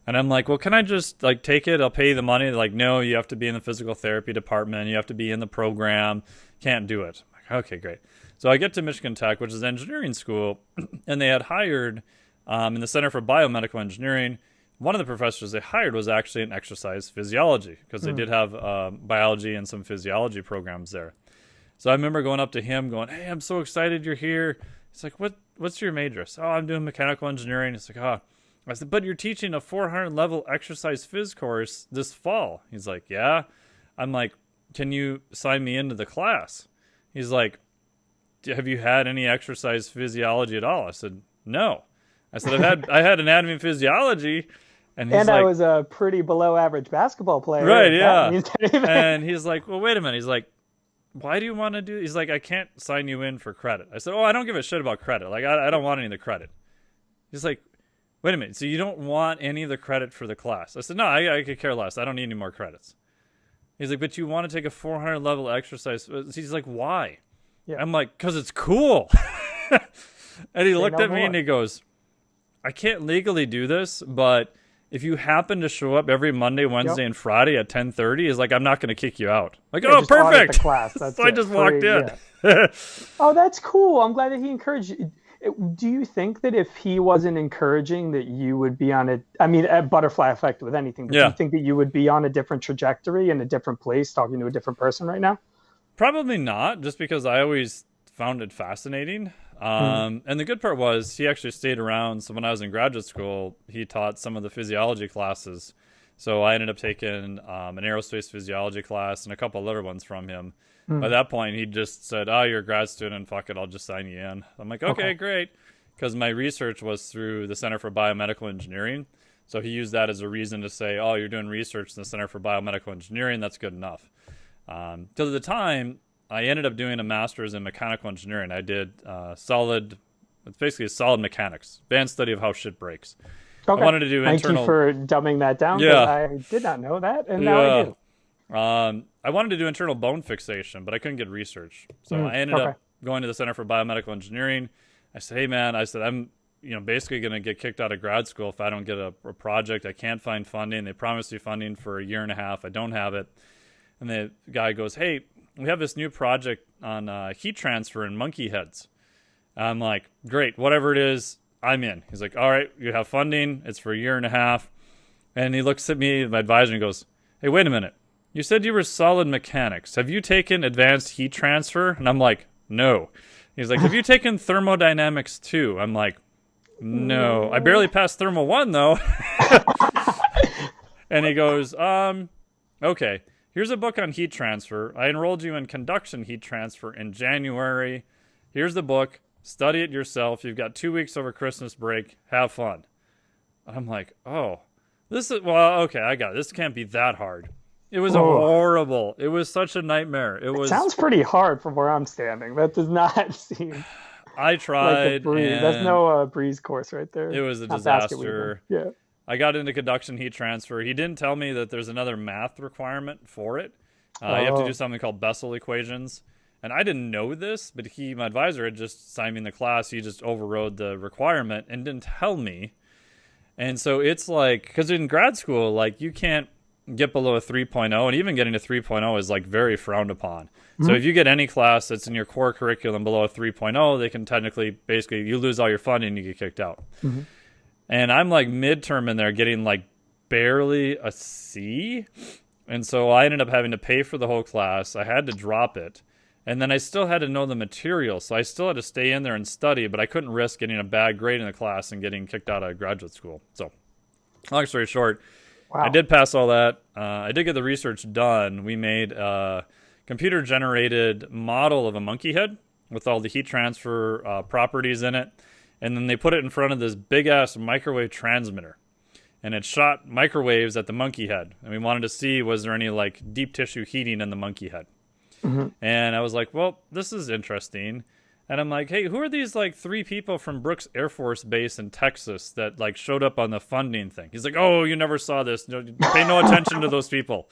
And I'm like, well, can I just like take it? I'll pay you the money. They're like, no, you have to be in the physical therapy department. You have to be in the program. Can't do it. I'm like, okay, great. So I get to Michigan Tech, which is engineering school, and they had hired in the Center for Biomedical Engineering, one of the professors they hired was actually in exercise physiology because they did have biology and some physiology programs there. So I remember going up to him going, hey, I'm so excited you're here. He's like, what's your major? So, I'm doing mechanical engineering. It's like, oh. I said, but you're teaching a 400 level exercise phys course this fall. He's like, yeah. I'm like, can you sign me into the class? He's like, have you had any exercise physiology at all? I said, no. I said, I had anatomy and physiology. And he's like, I was a pretty below average basketball player. Right, yeah. And he's like, well, wait a minute. He's like, why do you want to do? He's like, I can't sign you in for credit. I said, oh, I don't give a shit about credit. Like, I don't want any of the credit. He's like, wait a minute. So you don't want any of the credit for the class? I said, no, I could care less. I don't need any more credits. He's like, but you want to take a 400 level exercise? He's like, why? Yeah. I'm like, because it's cool. And he looked at me and he goes, I can't legally do this, but if you happen to show up every Monday, Wednesday, and Friday at 10:30, is like, I'm not going to kick you out. Like, oh, perfect. The class. That's so I just walked in. Yeah. Oh, that's cool. I'm glad that he encouraged you. Do you think that if he wasn't encouraging that you would be on a butterfly effect with anything, but do you think that you would be on a different trajectory in a different place talking to a different person right now? Probably not, just because I always found it fascinating. And the good part was he actually stayed around. So when I was in graduate school, he taught some of the physiology classes. So I ended up taking an aerospace physiology class and a couple other ones from him. By that point, he just said, "Oh, you're a grad student. Fuck it, I'll just sign you in." I'm like, "Okay, great," because my research was through the Center for Biomedical Engineering. So he used that as a reason to say, "Oh, you're doing research in the Center for Biomedical Engineering. That's good enough." Till the time, I ended up doing a master's in mechanical engineering. I did it's basically solid mechanics, advanced study of how shit breaks. Okay. I wanted to do internal. Thank you for dumbing that down. Yeah. I did not know that, and now I do. I wanted to do internal bone fixation, but I couldn't get research. So I ended up going to the Center for Biomedical Engineering. I said, "Hey, man," I said, "I'm basically going to get kicked out of grad school if I don't get a project. I can't find funding. They promised me funding for a year and a half. I don't have it." And the guy goes, "Hey, we have this new project on heat transfer in monkey heads." I'm like, "Great, whatever it is, I'm in." He's like, "All right, you have funding. It's for a year and a half." And he looks at me, my advisor, and goes, "Hey, wait a minute. You said you were solid mechanics. Have you taken advanced heat transfer?" And I'm like, "No." He's like, "Have you taken thermodynamics too?" I'm like, "No. I barely passed Thermal 1, though." And he goes, "Okay. Here's a book on heat transfer. I enrolled you in conduction heat transfer in January. Here's the book. Study it yourself. You've got 2 weeks over Christmas break. Have fun." I'm like, "Oh, okay, I got it. This can't be that hard." It was horrible. It was such a nightmare. It sounds pretty hard from where I'm standing. That does not seem I tried. like a breeze. That's no breeze course right there. It was a disaster. Yeah. I got into conduction heat transfer. He didn't tell me that there's another math requirement for it. You have to do something called Bessel equations. And I didn't know this, but my advisor had just signed me in the class. He just overrode the requirement and didn't tell me. And so it's like, because in grad school, like you can't get below a 3.0, and even getting to 3.0 is like very frowned upon. So if you get any class that's in your core curriculum below a 3.0, they can technically, basically, you lose all your funding and you get kicked out. And I'm like midterm in there getting like barely a C. And so I ended up having to pay for the whole class. I had to drop it. And then I still had to know the material. So I still had to stay in there and study, but I couldn't risk getting a bad grade in the class and getting kicked out of graduate school. So long story short, I did pass all that. I did get the research done. We made a computer-generated model of a monkey head with all the heat transfer properties in it. And then they put it in front of this big-ass microwave transmitter. And it shot microwaves at the monkey head. And we wanted to see, was there any like deep tissue heating in the monkey head? And I was like, well, this is interesting. And I'm like, hey, who are these like 3 people from Brooks Air Force Base in Texas that like showed up on the funding thing? He's like, oh, you never saw this. Pay no attention to those people.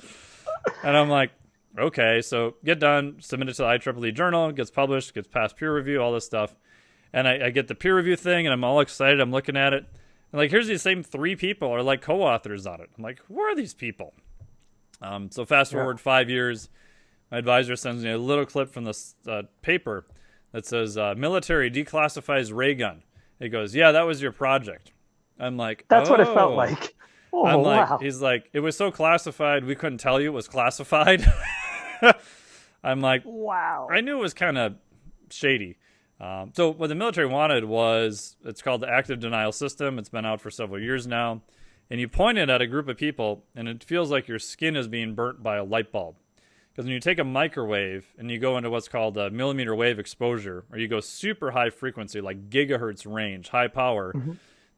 And I'm like, okay, so get done, submit it to the IEEE journal, gets published, gets past peer review, all this stuff. And I get the peer review thing, and I'm all excited. I'm looking at it. And like, here's these same 3 people are like co-authors on it. I'm like, who are these people? So fast forward 5 years, my advisor sends me a little clip from this paper that says, military declassifies ray gun. He goes, yeah, that was your project. I'm like, that's what it felt like. Oh, I'm like, wow. He's like, it was so classified, we couldn't tell you it was classified. I'm like, wow. I knew it was kind of shady. So what the military wanted was, it's called the active denial system. It's been out for several years now. And you point it at a group of people, and it feels like your skin is being burnt by a light bulb. Because when you take a microwave and you go into what's called a millimeter wave exposure, or you go super high frequency, like gigahertz range, high power,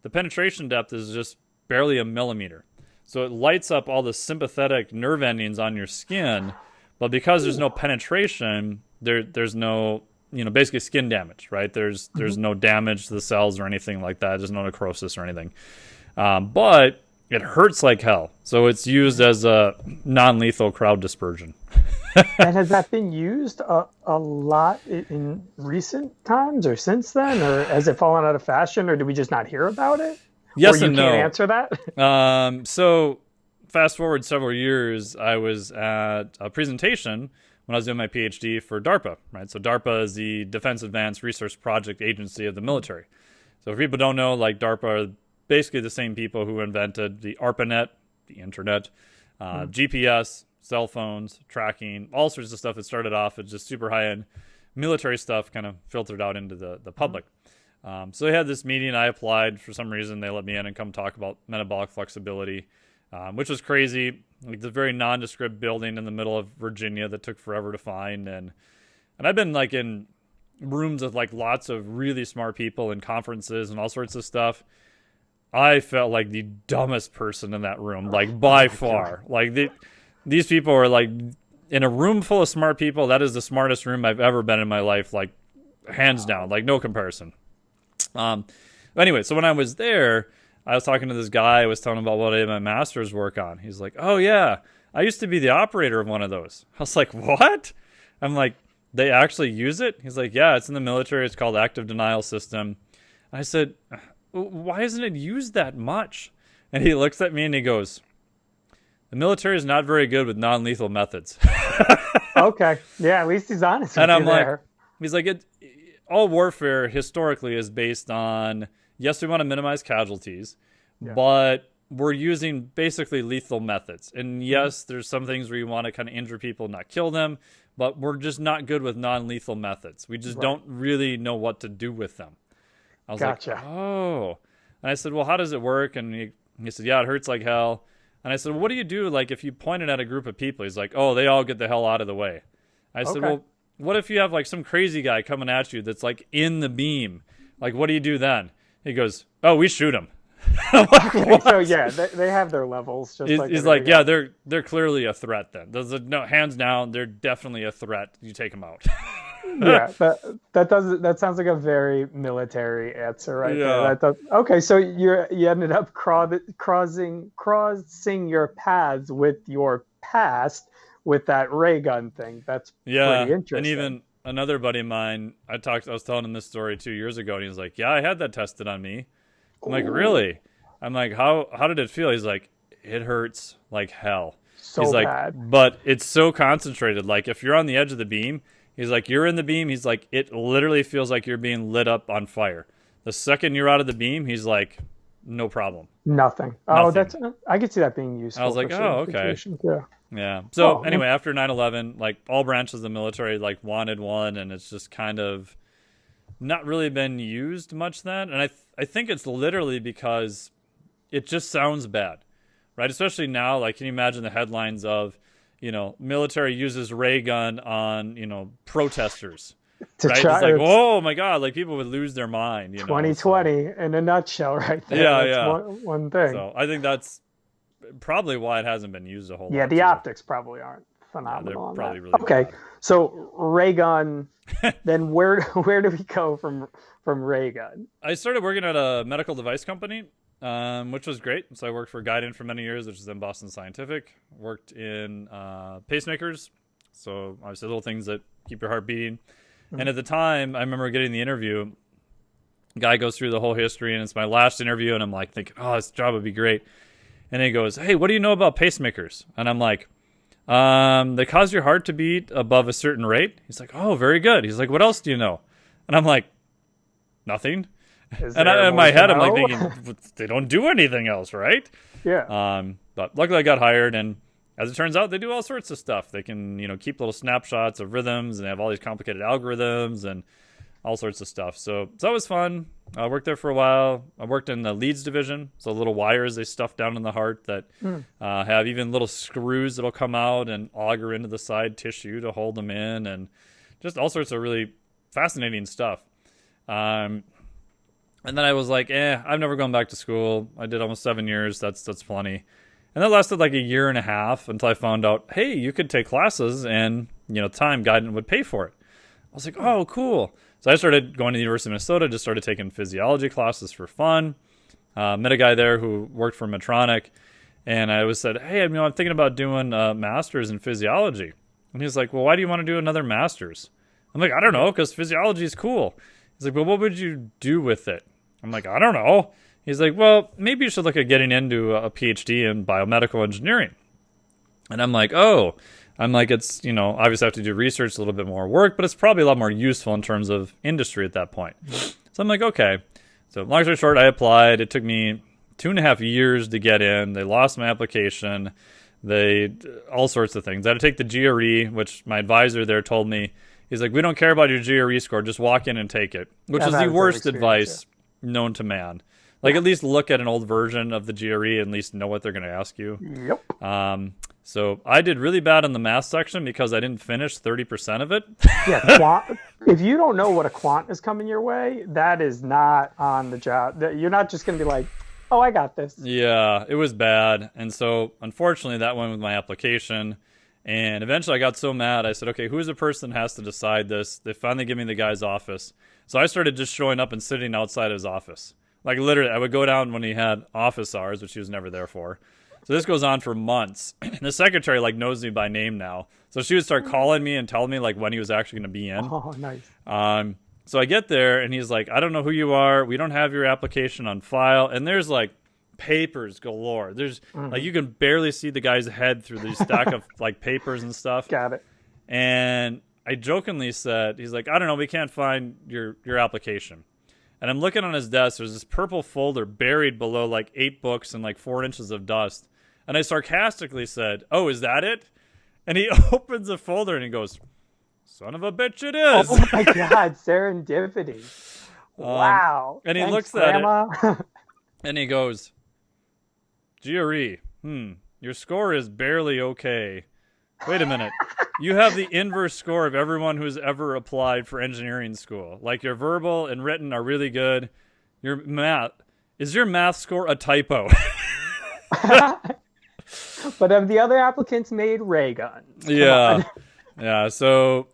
the penetration depth is just barely a millimeter. So it lights up all the sympathetic nerve endings on your skin, but because there's no penetration, there's no, basically skin damage, right? There's no damage to the cells or anything like that. There's no necrosis or anything. But it hurts like hell. So it's used as a non-lethal crowd dispersion. And has that been used a lot in recent times or since then? Or has it fallen out of fashion, or did we just not hear about it? Yes or and no. You can't answer that? So fast forward several years, I was at a presentation when I was doing my PhD for DARPA, right? So DARPA is the Defense Advanced Research Project Agency of the military. So if people don't know, like DARPA are basically the same people who invented the ARPANET, the internet, GPS, cell phones, tracking, all sorts of stuff that started off as just super high-end military stuff kind of filtered out into the public. So they had this meeting. I applied. For some reason, they let me in and come talk about metabolic flexibility, which was crazy. Like the very nondescript building in the middle of Virginia that took forever to find. And I've been like in rooms with like lots of really smart people and conferences and all sorts of stuff. I felt like the dumbest person in that room, like by far. Like these people are like in a room full of smart people. That is the smartest room I've ever been in my life. Like hands down, like no comparison. But anyway, so when I was there, I was talking to this guy. I was telling him about what I did my master's work on. He's like, oh yeah, I used to be the operator of one of those. I was like, what? I'm like, they actually use it? He's like, yeah, it's in the military. It's called active denial system. I said, why isn't it used that much? And he looks at me and he goes, the military is not very good with non-lethal methods. Okay. Yeah, at least he's honest with And I'm you like, there. he's like, all warfare historically is based on, yes, we want to minimize casualties, but we're using basically lethal methods. And yes, there's some things where you want to kind of injure people, not kill them, but we're just not good with non-lethal methods. We just don't really know what to do with them. I was Gotcha. like, oh. And I said, well, how does it work? And he said, yeah, it hurts like hell. And I said, well, what do you do like if you point it at a group of people? He's like, oh, they all get the hell out of the way. I said, well, what if you have like some crazy guy coming at you that's like in the beam? Like, what do you do then? He goes, oh, we shoot him. I'm like, what? So yeah, they have their levels. Just He's like, yeah, they're clearly a threat then. Those are, no, hands down, they're definitely a threat. You take them out. Yeah, that sounds like a very military answer right there. Okay, so you ended up crossing your paths with your past with that ray gun thing. That's pretty interesting. And even another buddy of mine, I was telling him this story 2 years ago, and he was like, yeah, I had that tested on me. I'm like, really? I'm like, how did it feel? He's like, it hurts like hell. He's like, bad. But it's so concentrated. Like if you're on the edge of the beam, he's like, you're in the beam. He's like, it literally feels like you're being lit up on fire. The second you're out of the beam, he's like, no problem. Nothing. Oh, I could see that being useful. I was like, oh, okay. Yeah. So anyway, after 9/11, like all branches of the military like wanted one, and it's just kind of not really been used much then. And I think it's literally because it just sounds bad, right? Especially now, like, can you imagine the headlines of, military uses ray gun on, protesters, right? It's like, oh my God, like people would lose their mind. 2020 in a nutshell, right there. That's one thing. So I think that's probably why it hasn't been used a whole lot. Yeah, the optics probably aren't phenomenal. They're probably really okay. bad. So ray gun. Then where do we go from ray gun? I started working at a medical device company, which was great. So I worked for Guidant for many years, which is in Boston Scientific. Worked in pacemakers, so obviously little things that keep your heart beating. And at the time, I remember getting the interview. Guy goes through the whole history, and it's my last interview, and I'm like thinking, oh, this job would be great. And he goes, hey, what do you know about pacemakers? And I'm like, they cause your heart to beat above a certain rate. He's like, oh, very good. He's like, what else do you know? And I'm like, nothing. And in my head, I'm like thinking, they don't do anything else, right? Yeah. But luckily I got hired, and as it turns out, they do all sorts of stuff. They can, keep little snapshots of rhythms, and they have all these complicated algorithms and all sorts of stuff. So that was fun. I worked there for a while. I worked in the leads division, so little wires they stuff down in the heart that have even little screws that'll come out and auger into the side tissue to hold them in, and just all sorts of really fascinating stuff. And then I was like, I've never gone back to school. I did almost 7 years. That's plenty. And that lasted like a year and a half until I found out, hey, you could take classes and, time Guidant would pay for it. I was like, oh, cool. So I started going to the University of Minnesota, just started taking physiology classes for fun. Met a guy there who worked for Medtronic, and I said, hey, I'm thinking about doing a master's in physiology. And he's like, well, why do you want to do another master's? I'm like, I don't know, because physiology is cool. He's like, well, what would you do with it? I'm like, I don't know. He's like, well, maybe you should look at getting into a PhD in biomedical engineering. And I'm like, oh. I'm like, it's, obviously I have to do research, a little bit more work, but it's probably a lot more useful in terms of industry at that point. So I'm like, okay. So long story short, I applied. It took me 2.5 years to get in. They lost my application. All sorts of things. I had to take the GRE, which my advisor there told me He's like, we don't care about your GRE score. Just walk in and take it, which is the worst advice known to man. Like, at least look at an old version of the GRE and at least know what they're going to ask you. Yep. So I did really bad in the math section because I didn't finish 30% of it. Yeah, if you don't know what a quant is coming your way, that is not on the job. You're not just going to be like, oh, I got this. Yeah, it was bad. And so, unfortunately, that went with my application. And eventually I got so mad, I said, okay, who's the person that has to decide this? They finally give me the guy's office. So I started just showing up and sitting outside his office. Like, literally, I would go down when he had office hours, which he was never there for. So this goes on for months. The secretary, like, knows me by name now. So she would start calling me and telling me, like, when he was actually going to be in. Oh, nice. So I get there, and he's like, I don't know who you are. We don't have your application on file. And there's, like, papers galore. There's, like, you can barely see the guy's head through these stack of, like, papers and stuff. Got it. And I jokingly said, he's like, I don't know, we can't find your application. And I'm looking on his desk. There's this purple folder buried below, like, 8 books and, like, 4 inches of dust. And I sarcastically said, oh, is that it? And he opens the folder and he goes, son of a bitch, it is. Oh, my God. Serendipity. Wow. And he looks Grandma. at it and he goes, GRE, your score is barely okay. Wait a minute. You have the inverse score of everyone who's ever applied for engineering school. Like, your verbal and written are really good. Your math, is your math score a typo? But have the other applicants made ray guns? Yeah. Yeah. So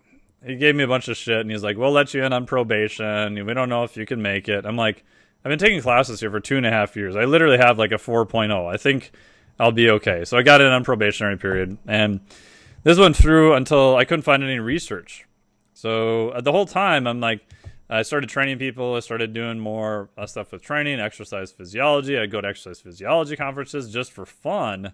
he gave me a bunch of shit and he's like, we'll let you in on probation. We don't know if you can make it. I'm like, I've been taking classes here for 2.5 years. I literally have like a 4.0. I think I'll be okay. So I got in on probationary period, and this went through until I couldn't find any research. So the whole time I'm like, I started training people. I started doing more stuff with training, exercise physiology. I'd go to exercise physiology conferences just for fun.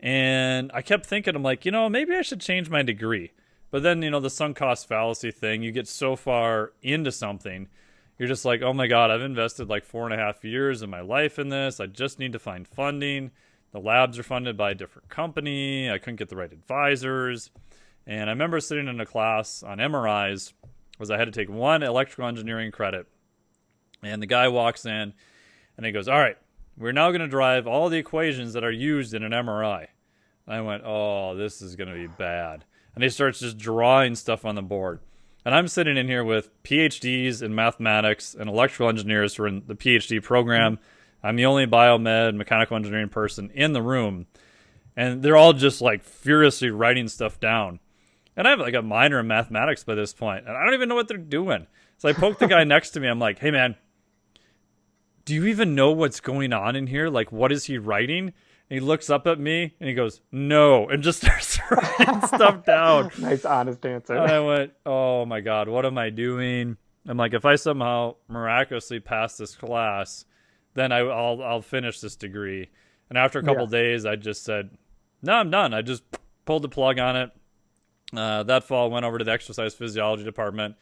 And I kept thinking, I'm like, maybe I should change my degree. But then, the sunk cost fallacy thing, you get so far into something, you're just like, oh my God, I've invested like 4.5 years of my life in this. I just need to find funding. The labs are funded by a different company. I couldn't get the right advisors. And I remember sitting in a class on MRIs, was I had to take one electrical engineering credit. And the guy walks in and he goes, all right, we're now going to drive all the equations that are used in an MRI. I went, oh, this is going to be bad. And he starts just drawing stuff on the board. And I'm sitting in here with PhDs in mathematics and electrical engineers who are in the PhD program. I'm the only biomed, mechanical engineering person in the room. And they're all just like furiously writing stuff down. And I have like a minor in mathematics by this point, and I don't even know what they're doing. So I poke the guy next to me. I'm like, hey, man, do you even know what's going on in here? Like, what is he writing? And he looks up at me and he goes, no, and just starts writing stuff down. Nice, honest answer. And I went, oh my God, what am I doing? I'm like, if I somehow miraculously pass this class, then I'll finish this degree. And after a couple days, I just said, no, I'm done. I just pulled the plug on it. That fall, went over to the exercise physiology department.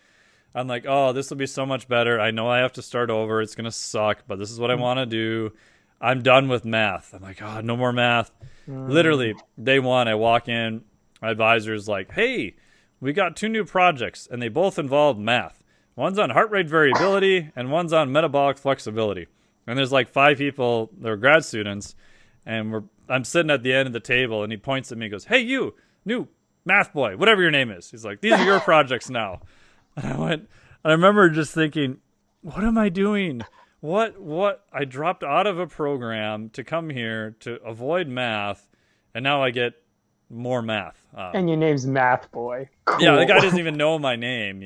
I'm like, oh, this will be so much better. I know I have to start over. It's going to suck, but this is what I want to do. I'm done with math. I'm like, oh, no more math. Literally, day one, I walk in. My advisor's like, hey, we got 2 new projects, and they both involve math. One's on heart rate variability, and one's on metabolic flexibility. And there's like 5 people, they're grad students, and I'm sitting at the end of the table, and he points at me and goes, hey, you, new math boy, whatever your name is. He's like, these are your projects now. And I remember just thinking, what am I doing? What? I dropped out of a program to come here to avoid math, and now I get more math. And your name's Math Boy. Cool. Yeah, the guy doesn't even know my name,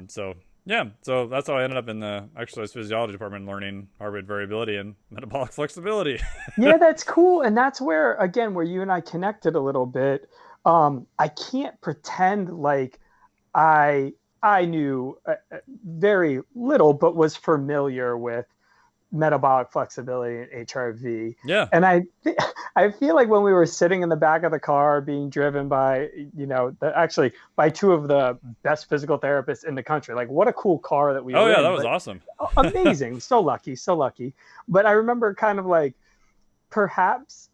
So that's how I ended up in the exercise physiology department, learning heart rate variability and metabolic flexibility. Yeah, that's cool. And that's where you and I connected a little bit. I can't pretend like I knew very little, but was familiar with metabolic flexibility and HRV. Yeah. And I feel like when we were sitting in the back of the car being driven by, by 2 of the best physical therapists in the country, like what a cool car that we were in. Oh yeah, that was awesome. Amazing. So lucky. But I remember kind of like perhaps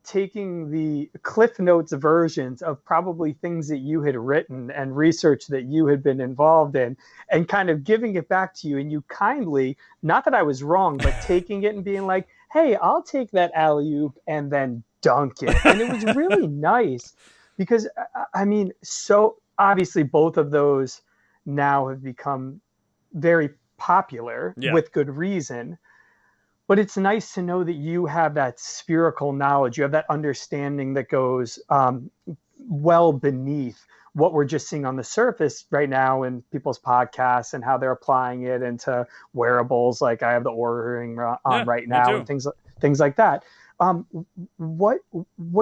taking the Cliff Notes versions of probably things that you had written and research that you had been involved in and kind of giving it back to you. And you kindly, not that I was wrong, but taking it and being like, hey, I'll take that alley-oop and then dunk it. And it was really nice because, I mean, so obviously both of those now have become very popular with good reason. But it's nice to know that you have that spherical knowledge. You have that understanding that goes well beneath what we're just seeing on the surface right now in people's podcasts and how they're applying it into wearables. Like I have the Oura Ring on right now and things like that. What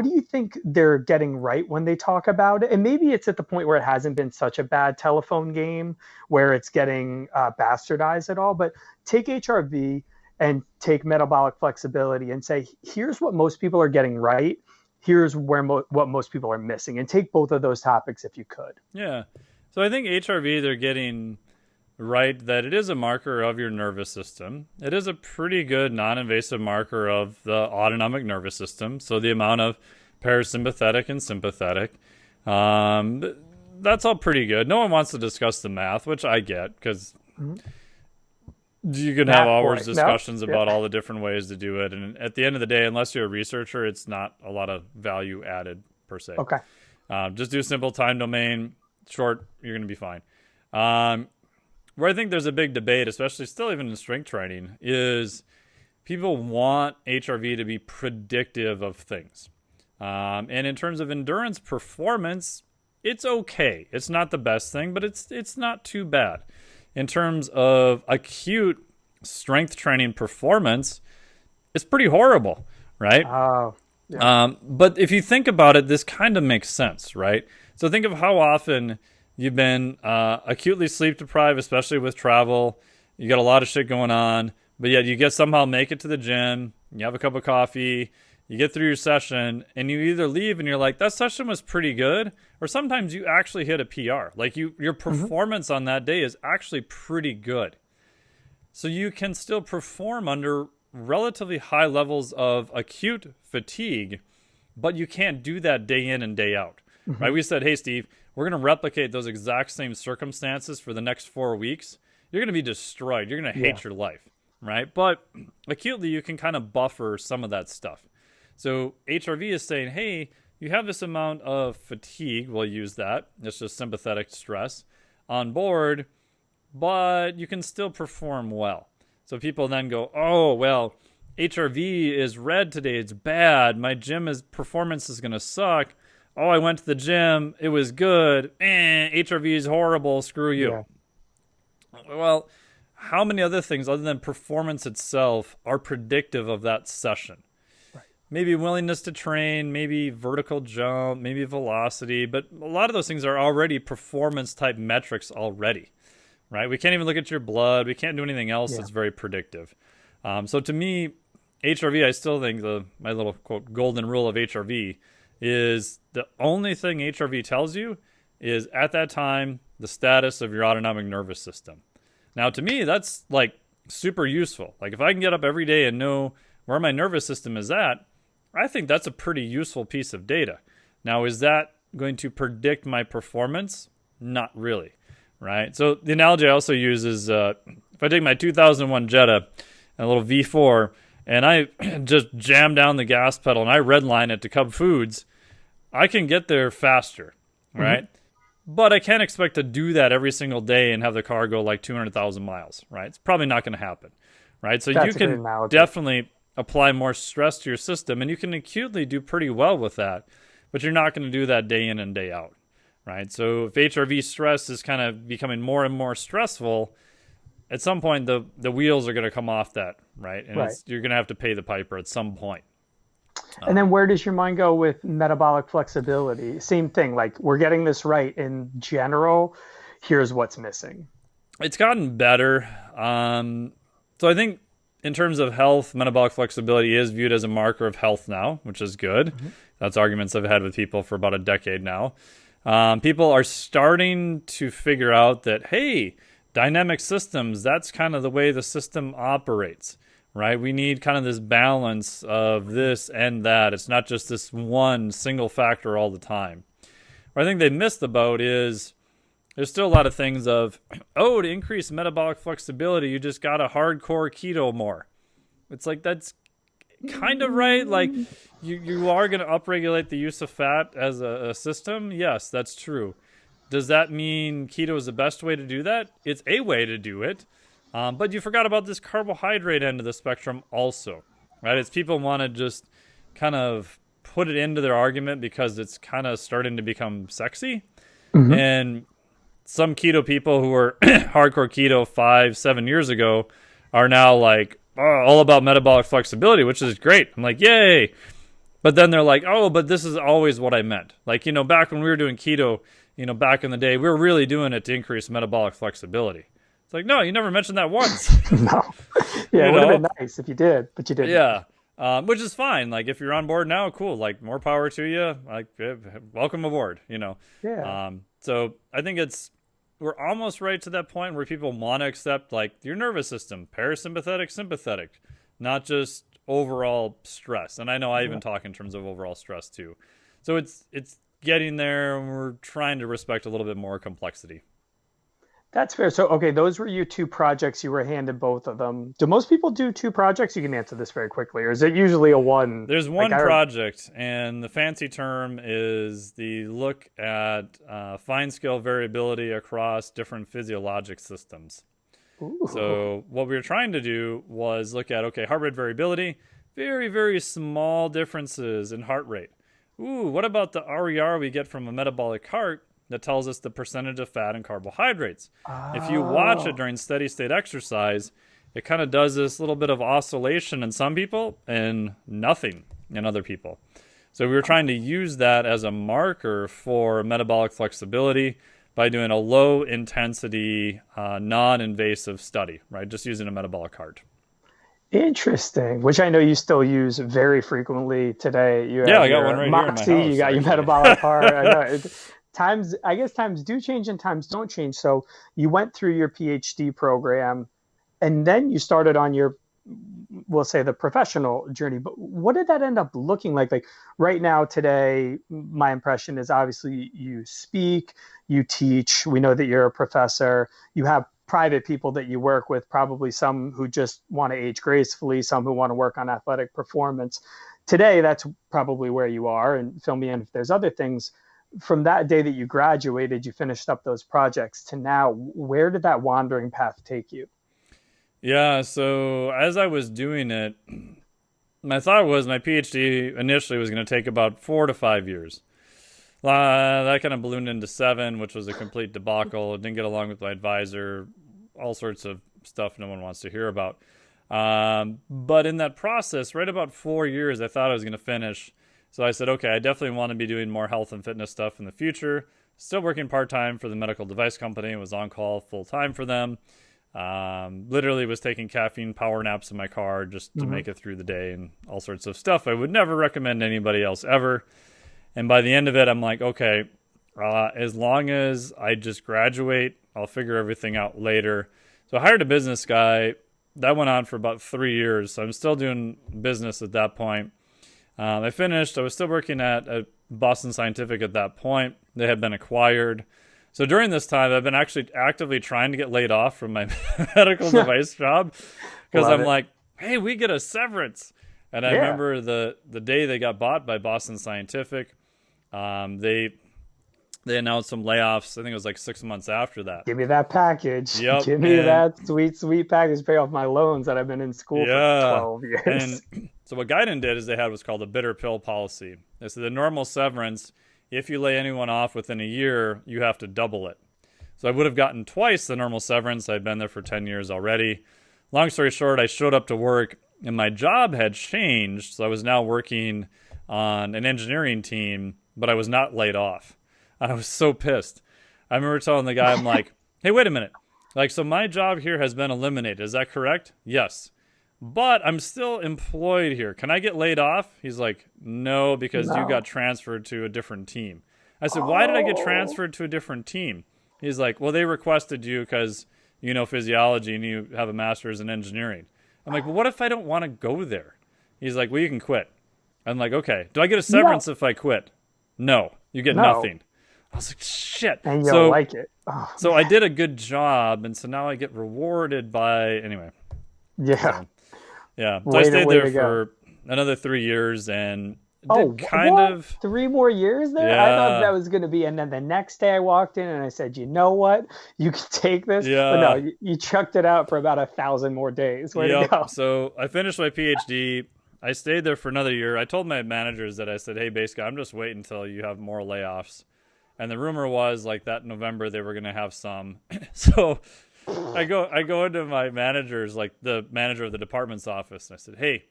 do you think they're getting right when they talk about it? And maybe it's at the point where it hasn't been such a bad telephone game where it's getting bastardized at all. But take HRV and take metabolic flexibility and say, here's what most people are getting right. Here's where what most people are missing. And take both of those topics if you could. Yeah. So I think HRV, they're getting right that it is a marker of your nervous system. It is a pretty good non-invasive marker of the autonomic nervous system. So the amount of parasympathetic and sympathetic. That's all pretty good. No one wants to discuss the math, which I get because... You can have hours discussions about all the different ways to do it. And at the end of the day, unless you're a researcher, it's not a lot of value added per se. Okay. Just do simple time domain, short, you're going to be fine. Where I think there's a big debate, especially still even in strength training, is people want HRV to be predictive of things. And in terms of endurance performance, it's okay. It's not the best thing, but it's not too bad. In terms of acute strength training performance, it's pretty horrible, right? But if you think about it, this kind of makes sense, right? So think of how often you've been acutely sleep deprived, especially with travel. You got a lot of shit going on, but yet you somehow make it to the gym, you have a cup of coffee, you get through your session, and you either leave and you're like, that session was pretty good, or sometimes you actually hit a PR. Like your performance on that day is actually pretty good. So you can still perform under relatively high levels of acute fatigue, but you can't do that day in and day out, right? We said, hey, Steve, we're going to replicate those exact same circumstances for the next 4 weeks. You're going to be destroyed. You're going to hate your life, right? But acutely, you can kind of buffer some of that stuff. So HRV is saying, hey, you have this amount of fatigue, we'll use that, it's just sympathetic stress, on board, but you can still perform well. So people then go, oh, well, HRV is red today, it's bad, my performance is going to suck. Oh, I went to the gym, it was good, HRV is horrible, screw you. Yeah. Well, how many other things other than performance itself are predictive of that session? Maybe willingness to train, maybe vertical jump, maybe velocity, but a lot of those things are already performance type metrics already, right? We can't even look at your blood. We can't do anything else that's very predictive. So to me, HRV, I still think my little quote golden rule of HRV is the only thing HRV tells you is at that time the status of your autonomic nervous system. Now to me, that's like super useful. Like if I can get up every day and know where my nervous system is at, I think that's a pretty useful piece of data. Now, is that going to predict my performance? Not really, right? So the analogy I also use is if I take my 2001 Jetta, a little V4, and I just jam down the gas pedal and I redline it to Cub Foods, I can get there faster, right? But I can't expect to do that every single day and have the car go like 200,000 miles, right? It's probably not going to happen, right? So you can definitely apply more stress to your system, and you can acutely do pretty well with that, but you're not going to do that day in and day out, right? So if HRV stress is kind of becoming more and more stressful, at some point the wheels are going to come off that, right? And you're going to have to pay the piper at some point. And then where does your mind go with metabolic flexibility? Same thing, like we're getting this right in general. Here's what's missing. It's gotten better. So I think in terms of health, metabolic flexibility is viewed as a marker of health now, which is good. That's arguments I've had with people for about a decade now. People are starting to figure out that, hey, dynamic systems, that's kind of the way the system operates. right? We need kind of this balance of this and that. It's not just this one single factor all the time. Where I think they missed the boat is there's still a lot of things of, oh, to increase metabolic flexibility, you just got to hardcore keto more. It's like, that's kind of right. Like, you are going to upregulate the use of fat as a system. Yes, that's true. Does that mean keto is the best way to do that? It's a way to do it. But you forgot about this carbohydrate end of the spectrum also, right? It's people want to just kind of put it into their argument because it's kind of starting to become sexy. Mm-hmm. And some keto people who were hardcore keto 5-7 years ago are now like, all about metabolic flexibility, which is great. I'm like, yay. But then they're like, oh, but this is always what I meant. Like, back when we were doing keto, back in the day, we were really doing it to increase metabolic flexibility. It's like, no, you never mentioned that once. No. Yeah, it would have been nice if you did, but you didn't. Yeah, which is fine. Like, if you're on board now, cool. Like, more power to you. Like, welcome aboard, Yeah. So I think we're almost right to that point where people want to accept, like, your nervous system, parasympathetic, sympathetic, not just overall stress. And I know I even talk in terms of overall stress, too. So it's getting there, and we're trying to respect a little bit more complexity. That's fair. So, okay, those were your two projects. You were handed both of them. Do most people do two projects? You can answer this very quickly. Or is it usually a one? There's one project, and the fancy term is the look at fine-scale variability across different physiologic systems. Ooh. So what we were trying to do was look at, okay, heart rate variability, very, very small differences in heart rate. Ooh, what about the RER we get from a metabolic heart that tells us the percentage of fat and carbohydrates? Oh. If you watch it during steady state exercise, it kind of does this little bit of oscillation in some people and nothing in other people. So we were trying to use that as a marker for metabolic flexibility by doing a low intensity, non-invasive study, right? Just using a metabolic heart. Interesting, which I know you still use very frequently today. I got one right Moxie, here in my house. You got your metabolic heart. I know. I guess times do change and times don't change. So you went through your PhD program and then you started on your, we'll say, the professional journey. But what did that end up looking like? Like right now, today, my impression is obviously you speak, you teach. We know that you're a professor. You have private people that you work with, probably some who just want to age gracefully, some who want to work on athletic performance. Today, that's probably where you are. And fill me in if there's other things. From that day that you graduated, you finished up those projects to now, where did that wandering path take you? Yeah, so as I was doing it, my thought was my PhD initially was going to take about 4 to 5 years. That kind of ballooned into 7, which was a complete debacle. Didn't get along with my advisor, all sorts of stuff no one wants to hear about. But in that process, right about 4 years, I thought I was going to finish. So I said, okay, I definitely want to be doing more health and fitness stuff in the future. Still working part-time for the medical device company. Was on call full-time for them. Literally was taking caffeine power naps in my car just to make it through the day and all sorts of stuff I would never recommend anybody else ever. And by the end of it, I'm like, okay, as long as I just graduate, I'll figure everything out later. So I hired a business guy. That went on for about 3 years. So I'm still doing business at that point. I finished. I was still working at Boston Scientific at that point. They had been acquired. So during this time, I've been actually actively trying to get laid off from my medical device job because I'm like, hey, we get a severance. And I remember the day they got bought by Boston Scientific, they announced some layoffs. I think it was like 6 months after that. Give me that package. Yep. Give me that sweet package. Pay off my loans that I've been in school for 12 years. And so what Guidant did is they had what's called a bitter pill policy. They said the normal severance, if you lay anyone off within a year, you have to double it. So I would have gotten twice the normal severance. I'd been there for 10 years already. Long story short, I showed up to work and my job had changed. So I was now working on an engineering team, but I was not laid off. I was so pissed. I remember telling the guy, I'm like, hey, wait a minute. Like, so my job here has been eliminated. Is that correct? Yes. But I'm still employed here. Can I get laid off? He's like, no, because you got transferred to a different team. I said, why did I get transferred to a different team? He's like, well, they requested you because you know physiology and you have a master's in engineering. I'm like, well, what if I don't want to go there? He's like, well, you can quit. I'm like, okay. Do I get a severance if I quit? No, you get No. nothing. I was like, shit. And you'll like it. Oh, so I did a good job, and so now I get rewarded by anyway. yeah. So, yeah. So I stayed there for another 3 years and did kind of 3 more years there. Yeah. I thought that was going to be, and then the next day I walked in and I said, you know what, you can take this. Yeah. But no, you chucked it out for about 1,000 more days. Way to go. So I finished my PhD. I stayed there for another year. I told my managers that I said, hey, basically, I'm just waiting until you have more layoffs. And the rumor was like that November they were going to have some. So I go into my managers, like the manager of the department's office, and I said, hey,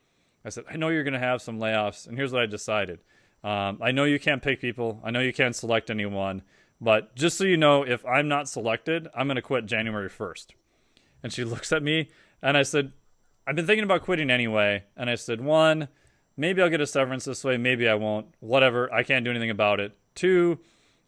I know you're going to have some layoffs, and here's what I decided. I know you can't pick people. I know you can't select anyone. But just so you know, if I'm not selected, I'm going to quit January 1st. And she looks at me, and I said, I've been thinking about quitting anyway. And I said, 1, maybe I'll get a severance this way. Maybe I won't. Whatever. I can't do anything about it. 2,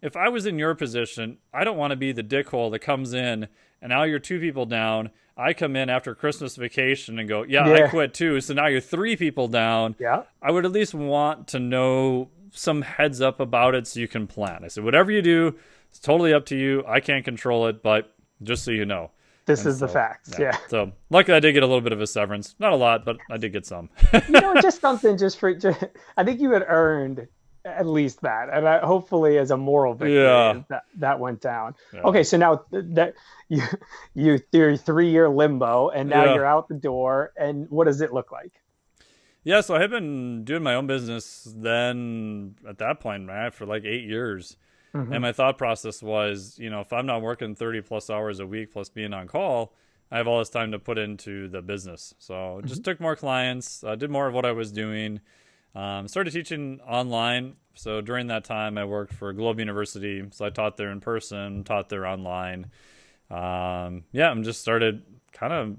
if I was in your position, I don't want to be the dickhole that comes in and now you're 2 people down. I come in after Christmas vacation and go, I quit too. So now you're 3 people down. Yeah. I would at least want to know some heads up about it so you can plan. I said, whatever you do, it's totally up to you. I can't control it, but just so you know. This is the facts. Yeah. So luckily I did get a little bit of a severance. Not a lot, but I did get some. Just something I think you had earned at least that, and hopefully as a moral victory that went down. Yeah. Okay, so now that you're 3-year limbo, and now you're out the door, and what does it look like? Yeah, so I had been doing my own business then at that point, man, for like 8 years. Mm-hmm. And my thought process was, if I'm not working 30 plus hours a week plus being on call, I have all this time to put into the business. So just took more clients, did more of what I was doing. Started teaching online. So during that time, I worked for Globe University. So I taught there in person, taught there online. I'm just started kind of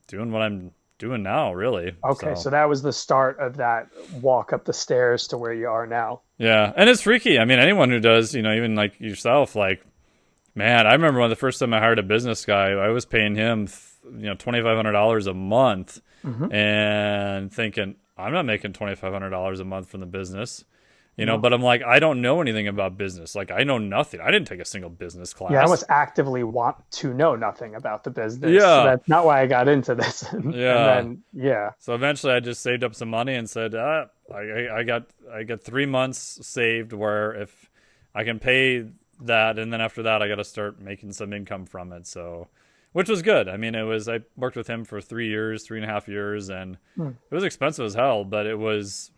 doing what I'm doing now, really. Okay, so that was the start of that walk up the stairs to where you are now. Yeah, and it's freaky. I mean, anyone who does, even like yourself, like, man, I remember when the first time I hired a business guy, I was paying him, $2,500 a month, and thinking, I'm not making $2,500 a month from the business, but I'm like, I don't know anything about business. Like, I know nothing. I didn't take a single business class. Yeah, I almost actively want to know nothing about the business. Yeah. So that's not why I got into this. So eventually I just saved up some money and said, I got 3 months saved where if I can pay that, and then after that, I got to start making some income from it. So, which was good. I mean, I worked with him for 3.5 years, and it was expensive as hell, but it was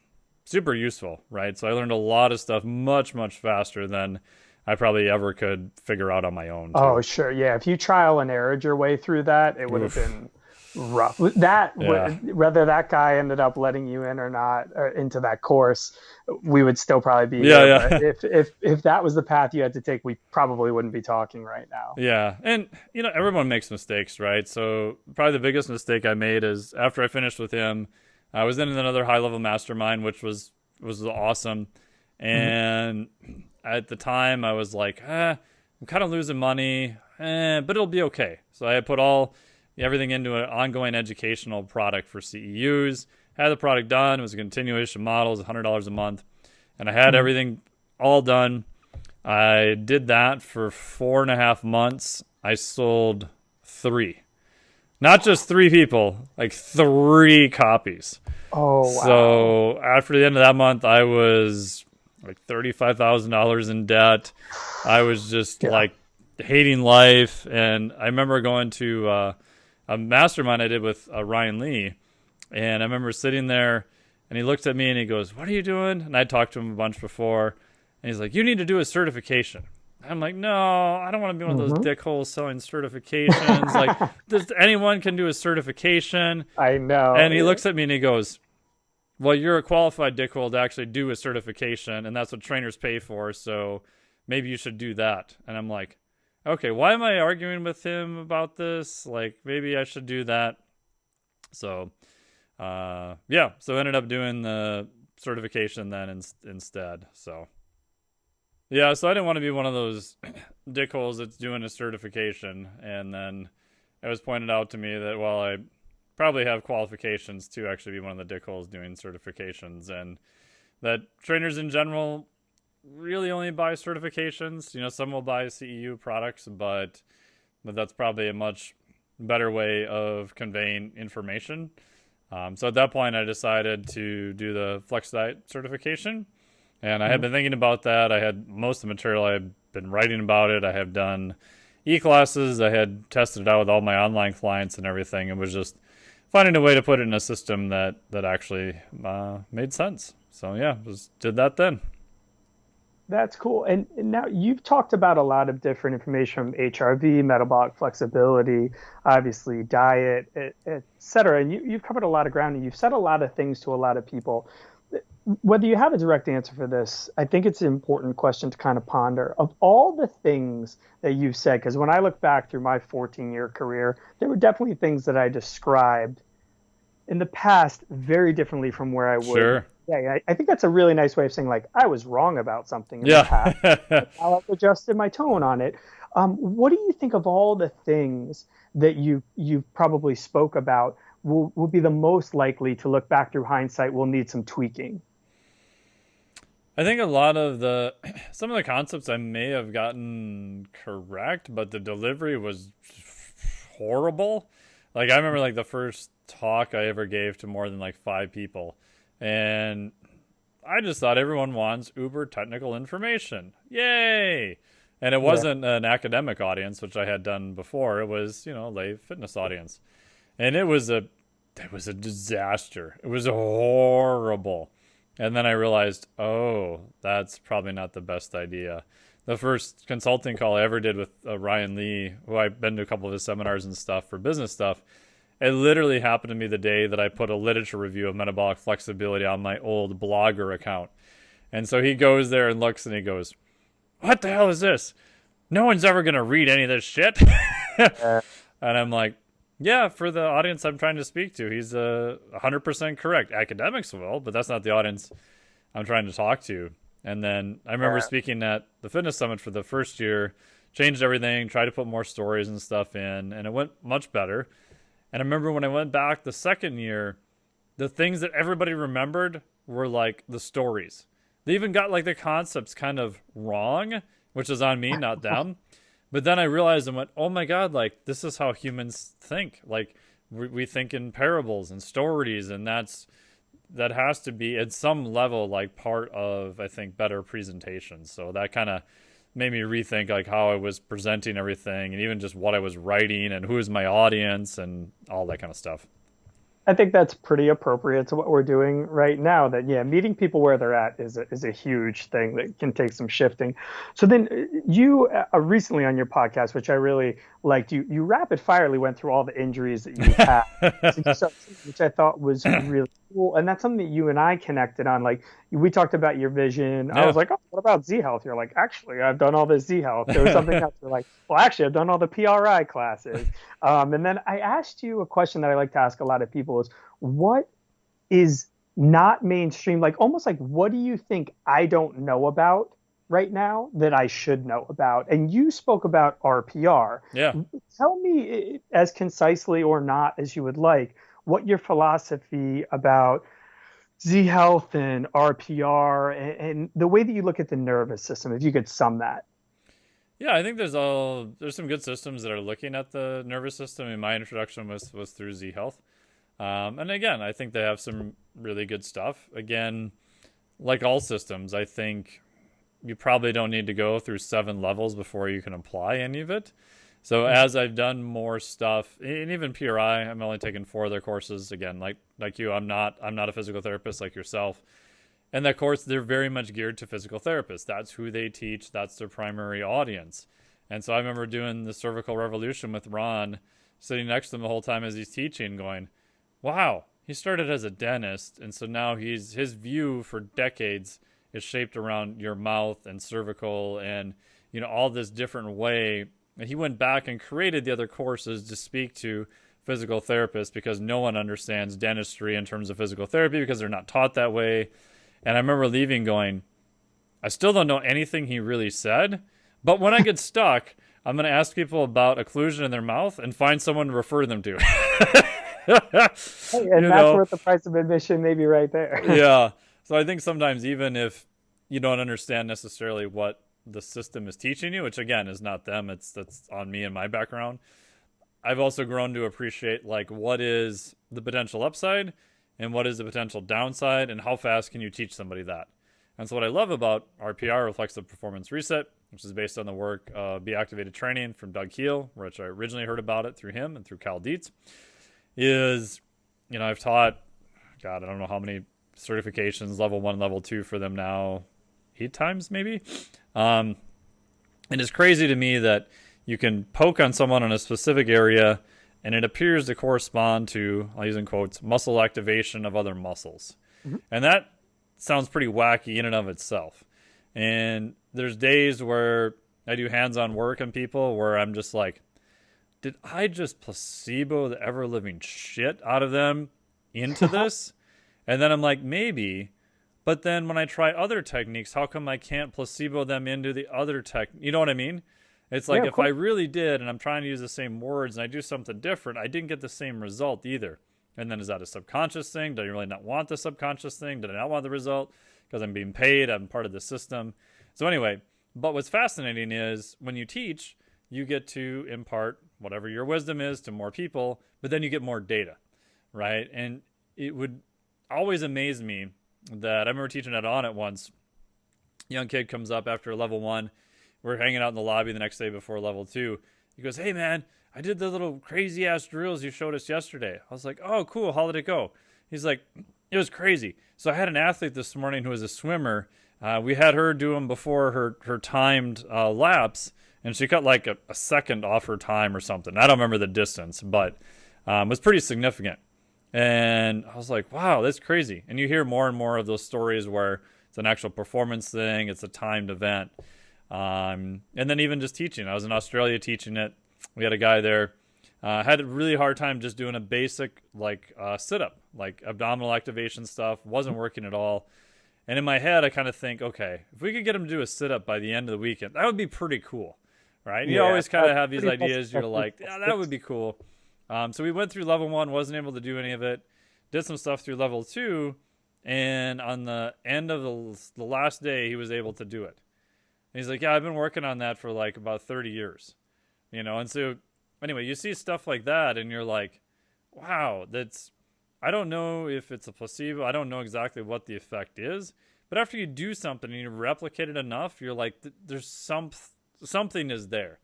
super useful, right? So I learned a lot of stuff much, much faster than I probably ever could figure out on my own. Oh, sure. Yeah. If you trial and errored your way through that, it would have been rough. Whether that guy ended up letting you in or not, or into that course, we would still probably be there. But if that was the path you had to take, we probably wouldn't be talking right now. Yeah. And, everyone makes mistakes, right? So probably the biggest mistake I made is after I finished with him, I was in another high-level mastermind, which was awesome. And at the time, I was like, I'm kind of losing money, but it'll be okay. So I put everything into an ongoing educational product for CEUs. Had the product done. It was a continuation model. It was $100 a month. And I had everything all done. I did that for 4.5 months. I sold 3. Not just 3 people, like 3 copies. Oh, wow. So after the end of that month, I was like $35,000 in debt. I was just like hating life. And I remember going to a mastermind I did with Ryan Lee. And I remember sitting there, and he looked at me and he goes, "What are you doing?" And I talked to him a bunch before. And he's like, "You need to do a certification." I'm like, no, I don't want to be one of those dickholes selling certifications. Like, anyone can do a certification. I know. And he looks at me and he goes, well, you're a qualified dickhole to actually do a certification, and that's what trainers pay for, so maybe you should do that. And I'm like, okay, why am I arguing with him about this? Like, maybe I should do that. So, so I ended up doing the certification then instead, so... Yeah, so I didn't want to be one of those dickholes that's doing a certification, and then it was pointed out to me that, well, I probably have qualifications to actually be one of the dickholes doing certifications, and that trainers in general really only buy certifications. Some will buy CEU products, but that's probably a much better way of conveying information. So at that point, I decided to do the Flex Diet certification, and I had been thinking about that. I had most of the material. I had been writing about it. I have done e-classes. I had tested it out with all my online clients and everything. It was just finding a way to put it in a system that actually made sense. So yeah, just did that then. That's cool. And now you've talked about a lot of different information from HRV, metabolic flexibility, obviously diet, et cetera. And you've covered a lot of ground and you've said a lot of things to a lot of people. Whether you have a direct answer for this, I think it's an important question to kind of ponder. Of all the things that you've said, because when I look back through my 14-year career, there were definitely things that I described in the past very differently from where I would. Sure. Yeah, I think that's a really nice way of saying, like, I was wrong about something in the Yeah. past. I've adjusted my tone on it. What do you think of all the things that you probably spoke about will be the most likely to look back through hindsight will need some tweaking? I think a lot of some of the concepts I may have gotten correct, but the delivery was horrible. Like I remember like the first talk I ever gave to more than like 5 people, and I just thought everyone wants uber technical information. Yay! And it wasn't an academic audience, which I had done before. It was, a lay fitness audience. And it was a disaster. It was horrible. And then I realized, oh, that's probably not the best idea. The first consulting call I ever did with Ryan Lee, who I've been to a couple of his seminars and stuff for business stuff, it literally happened to me the day that I put a literature review of metabolic flexibility on my old blogger account. And so he goes there and looks and he goes, what the hell is this? No one's ever going to read any of this shit. And I'm like, yeah, for the audience I'm trying to speak to, he's 100% correct. Academics will, but that's not the audience I'm trying to talk to. And then I remember speaking at the fitness summit for the first year, changed everything, tried to put more stories and stuff in, and it went much better. And I remember when I went back the second year, the things that everybody remembered were like the stories. They even got like the concepts kind of wrong, which is on me, not them. But then I realized and went, oh my God, like this is how humans think. Like we think in parables and stories, and that has to be at some level like part of, I think, better presentations. So that kind of made me rethink like how I was presenting everything and even just what I was writing and who is my audience and all that kind of stuff. I think that's pretty appropriate to what we're doing right now. That meeting people where they're at is a huge thing that can take some shifting. So then you recently on your podcast, which I really liked, you rapid firely went through all the injuries that you've had, which I thought was really cool. And that's something that you and I connected on. Like we talked about your vision. Yeah. I was like, oh, what about Z Health? You're like, actually, I've done all this Z Health. There was something else. You're like, well, actually, I've done all the PRI classes. And then I asked you a question that I like to ask a lot of people is, what is not mainstream? Like almost like, what do you think I don't know about right now that I should know about? And you spoke about RPR. Yeah. Tell me as concisely or not as you would like, what your philosophy about Z Health and RPR and the way that you look at the nervous system, if you could sum that. Yeah, I think there's some good systems that are looking at the nervous system. And my introduction was through Z Health. And again, I think they have some really good stuff. Again, like all systems, I think you probably don't need to go through 7 levels before you can apply any of it. So as I've done more stuff, and even PRI, I'm only taking 4 of their courses. Again, like you, I'm not a physical therapist like yourself. And that course, they're very much geared to physical therapists. That's who they teach. That's their primary audience. And so I remember doing the cervical revolution with Ron, sitting next to him the whole time as he's teaching, going, wow, he started as a dentist. And so now his view for decades is shaped around your mouth and cervical and, all this different way. And he went back and created the other courses to speak to physical therapists because no one understands dentistry in terms of physical therapy because they're not taught that way. And I remember leaving going, I still don't know anything he really said, but when I get stuck, I'm going to ask people about occlusion in their mouth and find someone to refer them to. Hey, and You that's know, worth the price of admission, maybe right there. yeah. So I think sometimes even if you don't understand necessarily what the system is teaching you, which again is not them, it's that's on me and my background. I've also grown to appreciate like what is the potential upside and what is the potential downside and how fast can you teach somebody that. And so what I love about RPR, Reflexive Performance Reset, which is based on the work of Be Activated Training from Doug Heel, which I originally heard about it through him and through Cal Dietz, is, I've taught, God, I don't know how many certifications, level 1, level 2 for them now, 8 times maybe. Um, and it's crazy to me that you can poke on someone in a specific area and it appears to correspond to, I'll use in quotes, muscle activation of other muscles. Mhm. And that sounds pretty wacky in and of itself. And there's days where I do hands-on work on people where I'm just like, did I just placebo the ever living shit out of them into this? And then I'm like, maybe. But then when I try other techniques, how come I can't placebo them into the other tech? You know what I mean? It's like Yeah, of if I course. really did and I'm trying to use the same words and I do something different, I didn't get the same result either. And then is that a subconscious thing? Did I really not want the subconscious thing? Did I not want the result? Because I'm being paid, I'm part of the system. So anyway, but what's fascinating is when you teach, you get to impart whatever your wisdom is to more people, but then you get more data, right? And it would always amaze me that I remember teaching at On It once. Young kid comes up after level 1. We're hanging out in the lobby the next day before level 2. He goes, "Hey man, I did the little crazy ass drills you showed us yesterday." I was like, "Oh cool, how did it go?" He's like, "It was crazy. So I had an athlete this morning who was a swimmer. We had her do them before her timed laps, and she cut like a second off her time or something. I don't remember the distance, but it was pretty significant." And I was like, wow, that's crazy. And you hear more and more of those stories where it's an actual performance thing, it's a timed event. And then even just teaching. I was in Australia teaching it. We had a guy there, had a really hard time just doing a basic sit up, like abdominal activation stuff, wasn't working at all. And in my head, I kind of think, okay, if we could get him to do a sit up by the end of the weekend, that would be pretty cool, right? You Yeah, always kind of have these pretty ideas. You're like, yeah, that would be cool. So we went through level 1, wasn't able to do any of it. Did some stuff through level 2, and on the end of the last day, he was able to do it. And he's like, "Yeah, I've been working on that for like about 30 years." And so anyway, you see stuff like that, and you're like, "Wow, that's." I don't know if it's a placebo. I don't know exactly what the effect is, but after you do something and you replicate it enough, you're like, "There's something is there."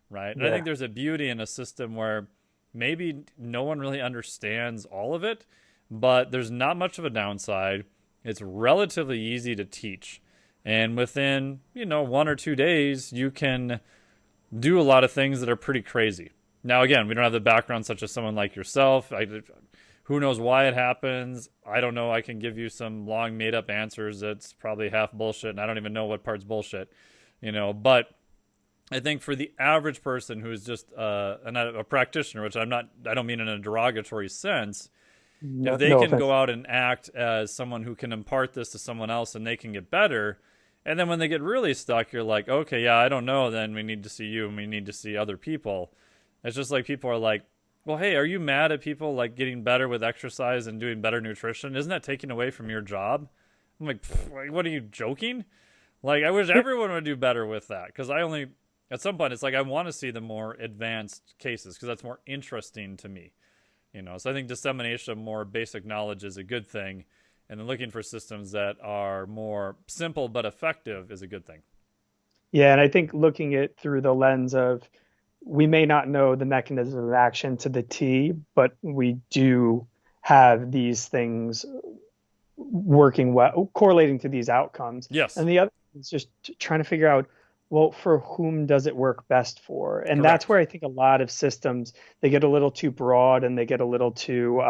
Right? And I Yeah. think there's a beauty in a system where maybe no one really understands all of it, but there's not much of a downside. It's relatively easy to teach. And within, 1 or 2 days, you can do a lot of things that are pretty crazy. Now, again, we don't have the background such as someone like yourself. Who knows why it happens? I don't know. I can give you some long made up answers that's probably half bullshit, and I don't even know what part's bullshit, but I think for the average person who's just a practitioner, which I don't mean in a derogatory sense, if No, they no can offense. go out and act as someone who can impart this to someone else and they can get better, and then when they get really stuck, you're like, okay, yeah, I don't know, then we need to see you and we need to see other people. It's just like people are like, well, hey, are you mad at people like getting better with exercise and doing better nutrition? Isn't that taking away from your job? I'm like, what are you joking? Like, I wish everyone would do better with that because at some point, it's like I want to see the more advanced cases because that's more interesting to me. So I think dissemination of more basic knowledge is a good thing, and then looking for systems that are more simple but effective is a good thing. Yeah, and I think looking at through the lens of we may not know the mechanism of action to the T, but we do have these things working well, correlating to these outcomes. Yes, And the other is just trying to figure out, well, for whom does it work best for? And that's correct. where I think a lot of systems they get a little too broad and they get a little too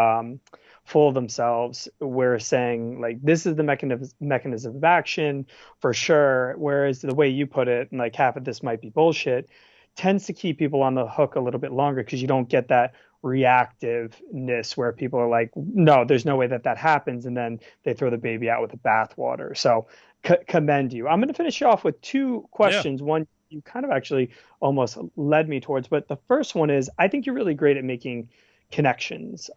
full of themselves. Where saying like this is the mechanism of action for sure, whereas the way you put it, and like half of this might be bullshit, tends to keep people on the hook a little bit longer because you don't get that reactiveness where people are like, no, there's no way that that happens, and then they throw the baby out with the bathwater. So commend you. I'm going to finish off with two Yeah. questions. One you kind of actually almost led me towards, but the first one is I think you're really great at making connections,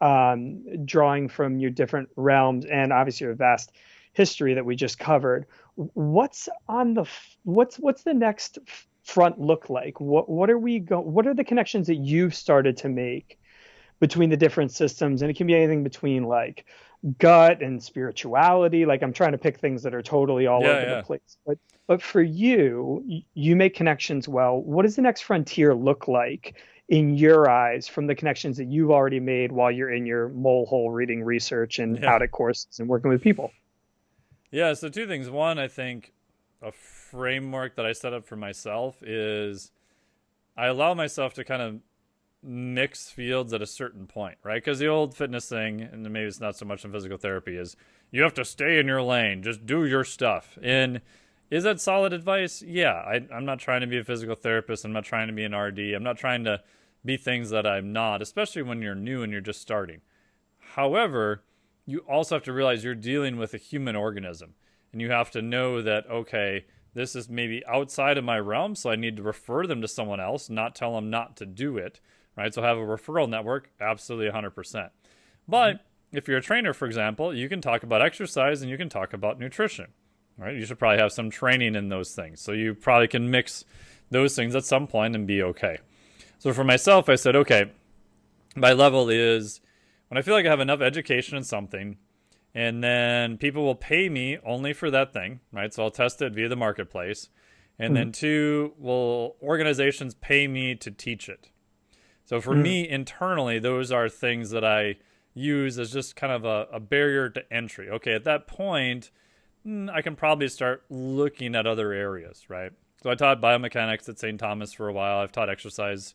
drawing from your different realms and obviously your vast history that we just covered. What's on the what's the next front look like? What are the connections that you've started to make between the different systems? And it can be anything between like gut and spirituality. Like I'm trying to pick things that are totally all Yeah, over the yeah. place. But for you, you make connections well. What does the next frontier look like in your eyes from the connections that you've already made while you're in your mole hole reading research and Yeah. out at courses and working with people? Yeah, so two things. One, I think a framework that I set up for myself is I allow myself to kind of mix fields at a certain point, right? Because the old fitness thing, and maybe it's not so much in physical therapy, is you have to stay in your lane, just do your stuff. And is that solid advice? Yeah, I'm not trying to be a physical therapist. I'm not trying to be an RD. I'm not trying to be things that I'm not, especially when you're new and you're just starting. However, you also have to realize you're dealing with a human organism, and you have to know that, okay, this is maybe outside of my realm, so I need to refer them to someone else, not tell them not to do it, right? So have a referral network, absolutely 100%. But if you're a trainer, for example, you can talk about exercise and you can talk about nutrition, right? You should probably have some training in those things. So you probably can mix those things at some point and be okay. So for myself, I said, okay, my level is when I feel like I have enough education in something, and then people will pay me only for that thing, right? So I'll test it via the marketplace. And then two, will organizations pay me to teach it? So for Mm-hmm. me internally, those are things that I use as just kind of a barrier to entry. Okay, at that point, I can probably start looking at other areas, right? So I taught biomechanics at St. Thomas for a while. I've taught exercise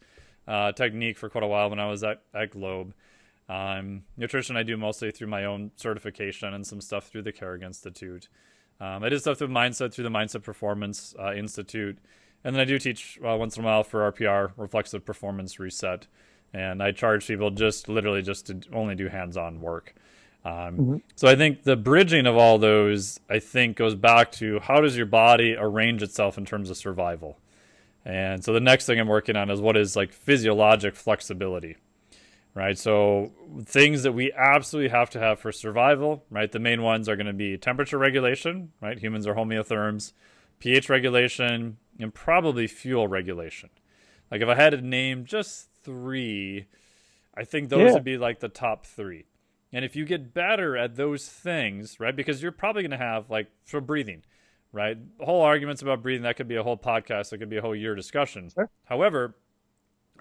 technique for quite a while when I was at Globe. Nutrition I do mostly through my own certification and some stuff through the Carrick Institute. I did stuff through mindset through the Mindset Performance Institute. And then I do teach once in a while for RPR, Reflexive Performance Reset. And I charge people just literally just to only do hands-on work. Mm-hmm. So I think the bridging of all those, I think, goes back to how does your body arrange itself in terms of survival? And so the next thing I'm working on is what is like physiologic flexibility, right? So things that we absolutely have to have for survival, right? The main ones are going to be temperature regulation, right? Humans are homeotherms, pH regulation, and probably fuel regulation. Like if I had to name just three, I think those Yeah. would be like the top three. And if you get better at those things, right, because you're probably going to have like for breathing, right? Whole arguments about breathing, that could be a whole podcast, that could be a whole year discussion. Sure. However,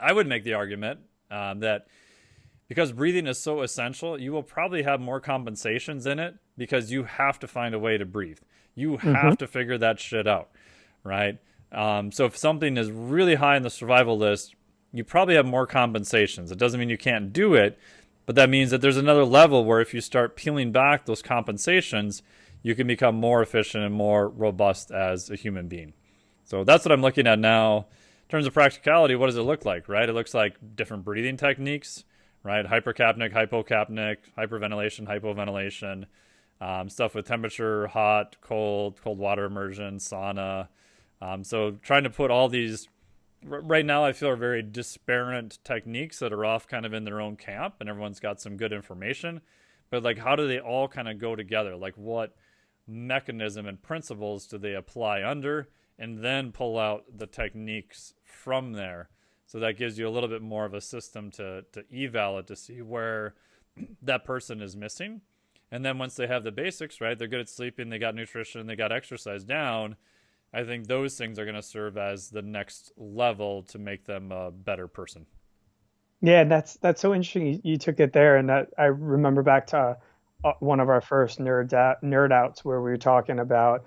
I would make the argument that because breathing is so essential, you will probably have more compensations in it because you have to find a way to breathe. You Mm-hmm. have to figure that shit out, right? So if something is really high on the survival list, you probably have more compensations. It doesn't mean you can't do it, but that means that there's another level where if you start peeling back those compensations, you can become more efficient and more robust as a human being. So that's what I'm looking at now. In terms of practicality, what does it look like, right? It looks like different breathing techniques, right? Hypercapnic, hypocapnic, hyperventilation, hypoventilation, stuff with temperature, hot, cold water immersion, sauna. So trying to put all these right now I feel are very disparate techniques that are off kind of in their own camp and everyone's got some good information. But like how do they all kind of go together? Like what mechanism and principles do they apply under and then pull out the techniques from there? So that gives you a little bit more of a system to eval it to see where that person is missing. And then once they have the basics, right, they're good at sleeping, they got nutrition, they got exercise down, I think those things are going to serve as the next level to make them a better person. Yeah, that's so interesting. You took it there, and that I remember back to one of our first nerd outs where we were talking about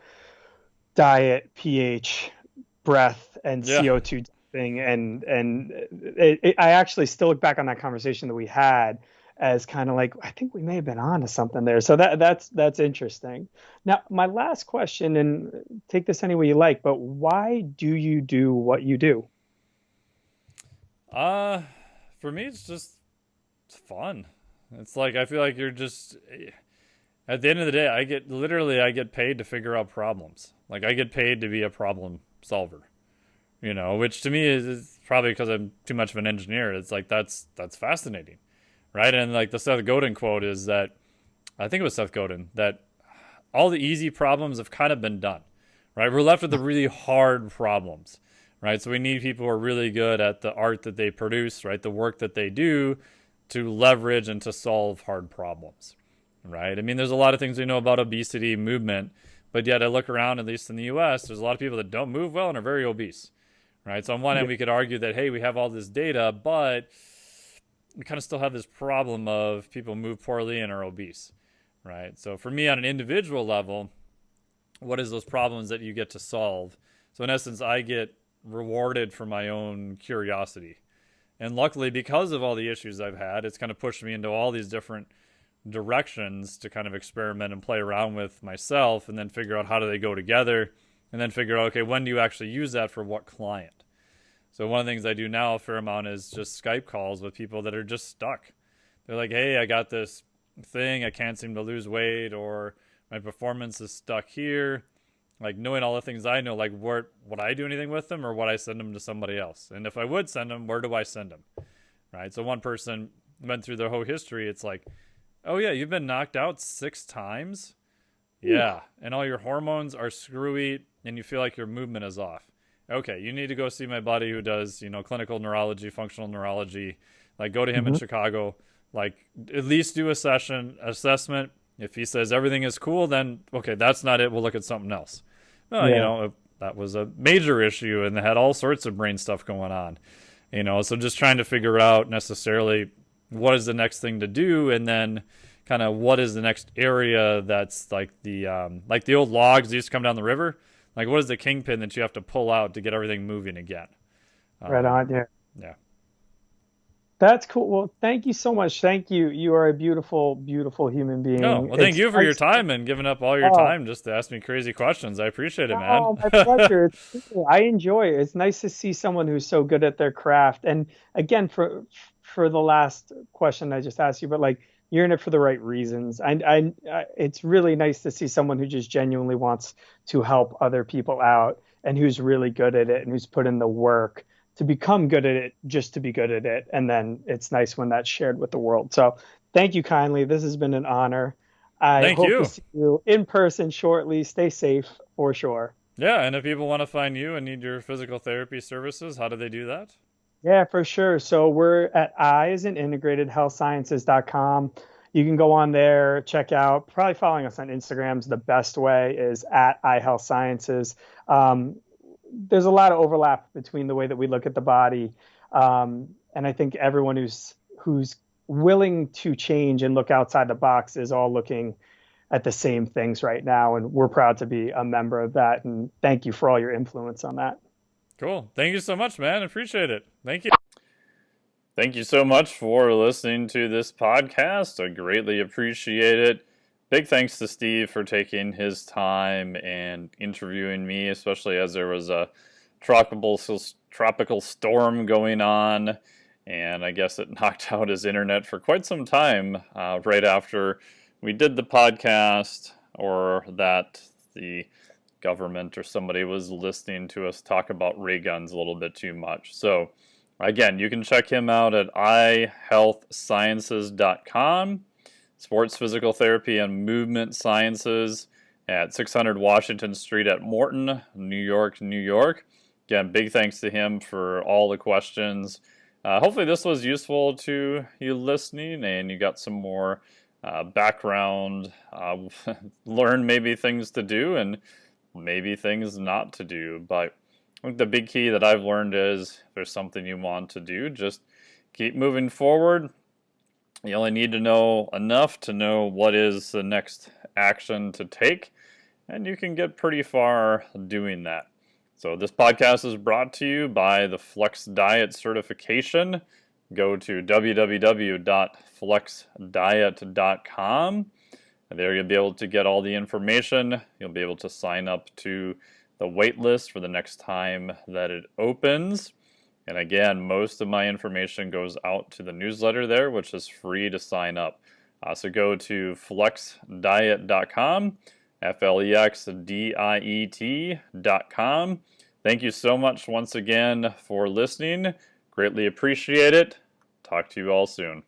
diet, pH, breath, and Yeah. CO2 thing, and I actually still look back on that conversation that we had as kind of like I think we may have been on to something there. So that's interesting. Now, my last question, and take this any way you like, but why do you do what you do? Uh, for me, it's fun. It's like I feel like you're just at the end of the day, I get paid to figure out problems. Like I get paid to be a problem solver. Which to me is probably because I'm too much of an engineer. It's like that's fascinating, right? And like the Seth Godin quote is that, I think it was Seth Godin, that all the easy problems have kind of been done, right? We're left with the really hard problems, right? So we need people who are really good at the art that they produce, right? The work that they do to leverage and to solve hard problems, right? I mean, there's a lot of things we know about obesity movement, but yet I look around, at least in the US, there's a lot of people that don't move well and are very obese, right? So on one hand, we could argue that, hey, we have all this data, but we kind of still have this problem of people move poorly and are obese, right? So for me, on an individual level, what is those problems that you get to solve? So in essence, I get rewarded for my own curiosity. And luckily, because of all the issues I've had, it's kind of pushed me into all these different directions to kind of experiment and play around with myself and then figure out how do they go together and then figure out, okay, when do you actually use that for what client? So one of the things I do now a fair amount is just Skype calls with people that are just stuck. They're like, hey, I got this thing, I can't seem to lose weight, or my performance is stuck here. Like knowing all the things I know, like would I do anything with them or would I send them to somebody else? And if I would send them, where do I send them? Right. So one person went through their whole history. It's like, oh yeah, you've been knocked out 6 times. Yeah. And all your hormones are screwy and you feel like your movement is off. Okay. You need to go see my buddy who does, clinical neurology, functional neurology. Like go to him in Chicago, like at least do a assessment. If he says everything is cool, then okay, that's not it. We'll look at something else. Well, that was a major issue and they had all sorts of brain stuff going on. So just trying to figure out necessarily what is the next thing to do, and then kind of what is the next area that's like the old logs that used to come down the river. Like what is the kingpin that you have to pull out to get everything moving again? Right on. Yeah. Yeah. That's cool. Well, thank you so much. Thank you. You are a beautiful, beautiful human No, being. well, thank It's you for your nice. time and giving up all your Oh, time just to ask me crazy questions. I appreciate it, man. oh, my pleasure. I enjoy it. It's nice to see someone who's so good at their craft. And again, for the last question I just asked you, but like you're in it for the right reasons. It's really nice to see someone who just genuinely wants to help other people out and who's really good at it and who's put in the work to become good at it, just to be good at it. And then it's nice when that's shared with the world. So thank you kindly. This has been an honor. I Thank hope to you. see you in person shortly. Stay safe for sure. Yeah, and if people want to find you and need your physical therapy services, how do they do that? Yeah, for sure. So we're at I as in integratedhealthsciences.com. You can go on there, check out, probably following us on Instagram's the best way is at iHealthSciences. There's a lot of overlap between the way that we look at the body. And I think everyone who's willing to change and look outside the box is all looking at the same things right now. And we're proud to be a member of that. And thank you for all your influence on that. Cool. Thank you so much, man. Appreciate it. Thank you. Thank you so much for listening to this podcast. I greatly appreciate it. Big thanks to Steve for taking his time and interviewing me, especially as there was a tropical storm going on. And I guess it knocked out his internet for quite some time right after we did the podcast, or that the government or somebody was listening to us talk about ray guns a little bit too much. So again, you can check him out at ihealthsciences.com, sports physical therapy and movement sciences at 600 Washington Street at Morton, New York, New York. Again, big thanks to him for all the questions. Hopefully this was useful to you listening and you got some more background, learn maybe things to do and maybe things not to do. But I think the big key that I've learned is if there's something you want to do, just keep moving forward. You only need to know enough to know what is the next action to take, and you can get pretty far doing that. So this podcast is brought to you by the Flex Diet Certification. Go to www.flexdiet.com. And there you'll be able to get all the information. You'll be able to sign up to the wait list for the next time that it opens. And again, most of my information goes out to the newsletter there, which is free to sign up. So go to flexdiet.com, FLEXDIET.com. Thank you so much once again for listening. Greatly appreciate it. Talk to you all soon.